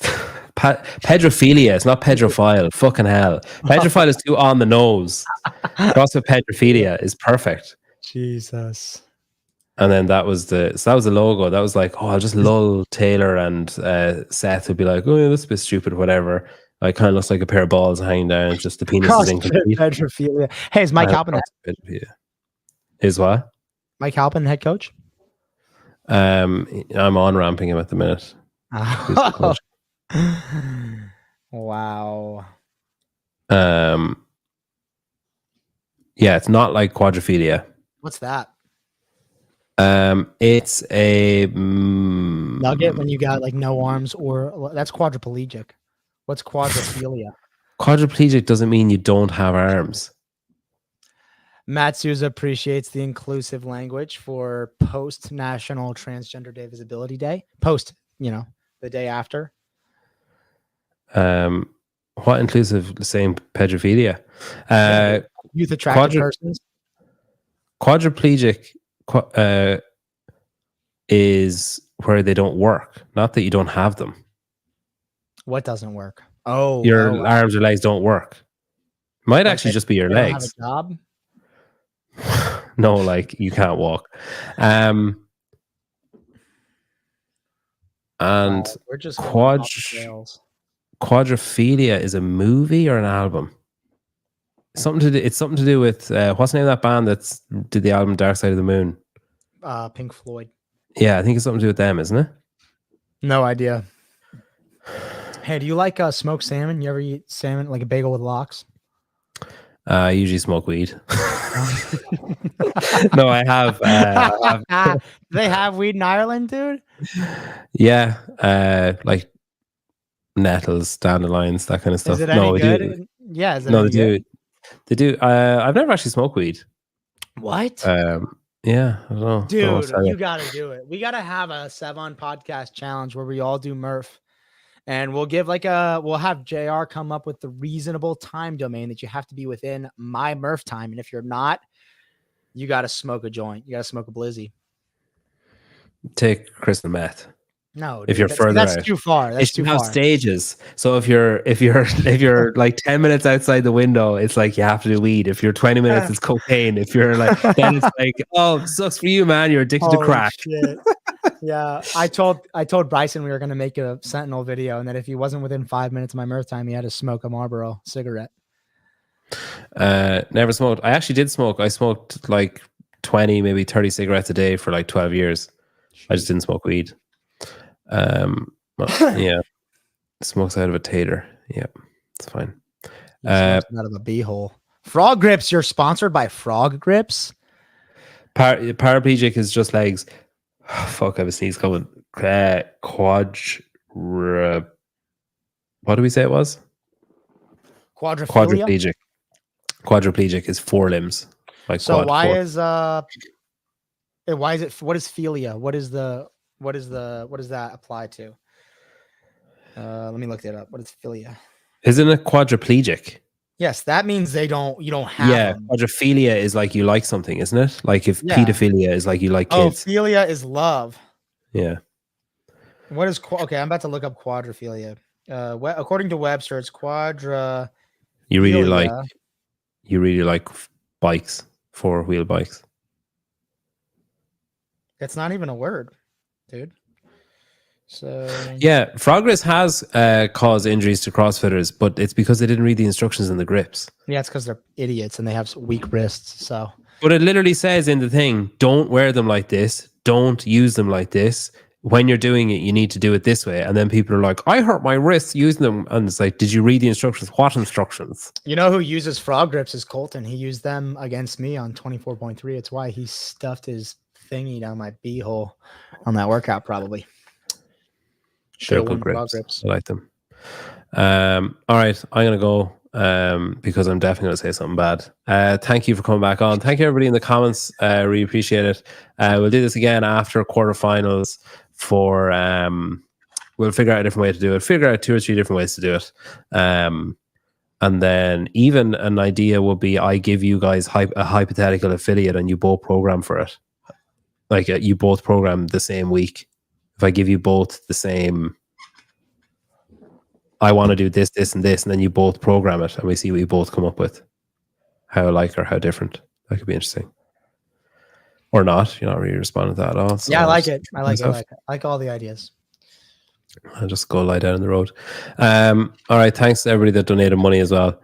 pedophilia. It's not pedrophile. Fucking hell. Pedrophile is too on the nose. CrossFit Pedophilia is perfect. Jesus. And then that was the logo. That was like, oh, I'll just lull Taylor and Seth would be like, oh, yeah, that's a bit stupid, whatever. It kind of looks like a pair of balls hanging down. It's just the penis is incomplete. Pedophilia. Hey, is Mike Halpin? Is what? Mike Halpin, head coach? I'm on ramping him at the minute. Oh. Wow. Yeah, it's not like quadrophilia. What's that? It's a nugget when you got like no arms, or that's quadriplegic. What's quadrophilia? Quadriplegic doesn't mean you don't have arms. Matt Souza appreciates the inclusive language for post-National Transgender Day Visibility Day. Post, the day after. What inclusive? Saying pedophilia. Youth attracted persons. Quadriplegic is where they don't work, not that you don't have them. What doesn't work? Oh, your arms or legs don't work. Might actually just be your legs. Don't have a job? No, like you can't walk. And we're just quadrophilia is a movie or an album? It's something to do with what's the name of that band that did the album Dark Side of the Moon? Pink Floyd. Yeah, I think it's something to do with them, isn't it? No idea. Hey, do you like smoked salmon? You ever eat salmon like a bagel with lox? I usually smoke weed. No, I have. Do they have weed in Ireland, dude? Yeah, like nettles, dandelions, that kind of stuff. Is it any good? Yeah, is it any good? They do. I've never actually smoked weed. What? Yeah, I don't know. Dude, you gotta do it. We gotta have a Sevon podcast challenge where we all do Murph. And we'll have JR come up with the reasonable time domain that you have to be within my Murph time. And if you're not, you got to smoke a joint. You got to smoke a blizzy. Take crystal meth. No, dude, if you're further that's out. too far. That's too have far. Stages. So if you're like 10 minutes outside the window, it's like you have to do weed. If you're 20 minutes, it's cocaine. If you're like, then it's like, oh, sucks for you, man. You're addicted to crack. Shit. Yeah, I told Bryson we were going to make a Sentinel video, and that if he wasn't within 5 minutes of my Murph time, he had to smoke a Marlboro cigarette. Never smoked. I actually did smoke. I smoked like 20, maybe 30 cigarettes a day for like 12 years. I just didn't smoke weed. Yeah. Smokes out of a tater. Yeah, it's fine. Out of a beehole. Frog Grips, you're sponsored by Frog Grips? Paraplegic is just legs. Oh, fuck, I have a sneeze coming. What do we say it was? Quadriplegia? Quadriplegic is 4 limbs. Like so why 4. is it, what is philia? What does that apply to? Let me look it up. What is philia? Isn't it quadriplegic? Yes, that means you don't have them. Quadrophilia is like you like something, isn't it? Like if pedophilia is like you like kids. Oh, philia is love. Yeah. What is okay? I'm about to look up quadrophilia. According to Webster, it's quadra. You really like bikes, 4-wheel bikes. It's not even a word, dude. So yeah, Progress has caused injuries to CrossFitters, but it's because they didn't read the instructions in the grips. Yeah, it's because they're idiots and they have weak wrists. So, but it literally says in the thing, don't wear them like this, don't use them like this. When you're doing it, you need to do it this way. And then people are like, I hurt my wrists using them. And it's like, did you read the instructions? What instructions? You know who uses frog grips is Colton. He used them against me on 24.3. It's why he stuffed his thingy down my beehole on that workout, probably. They're good grips. I like them. All right, I'm going to go because I'm definitely going to say something bad. Thank you for coming back on. Thank you, everybody in the comments. Really appreciate it. We'll do this again after quarterfinals for... we'll figure out a different way to do it. Figure out 2 or 3 different ways to do it. And then even an idea would be I give you guys a hypothetical affiliate and you both program for it. Like you both program the same week. If I give you both the same, I want to do this, this, and this, and then you both program it, and we see what you both come up with. How alike or how different. That could be interesting. Or not. You're not really responding to that at all. So yeah, I like it. I like all the ideas. I'll just go lie down in the road. All right. Thanks to everybody that donated money as well.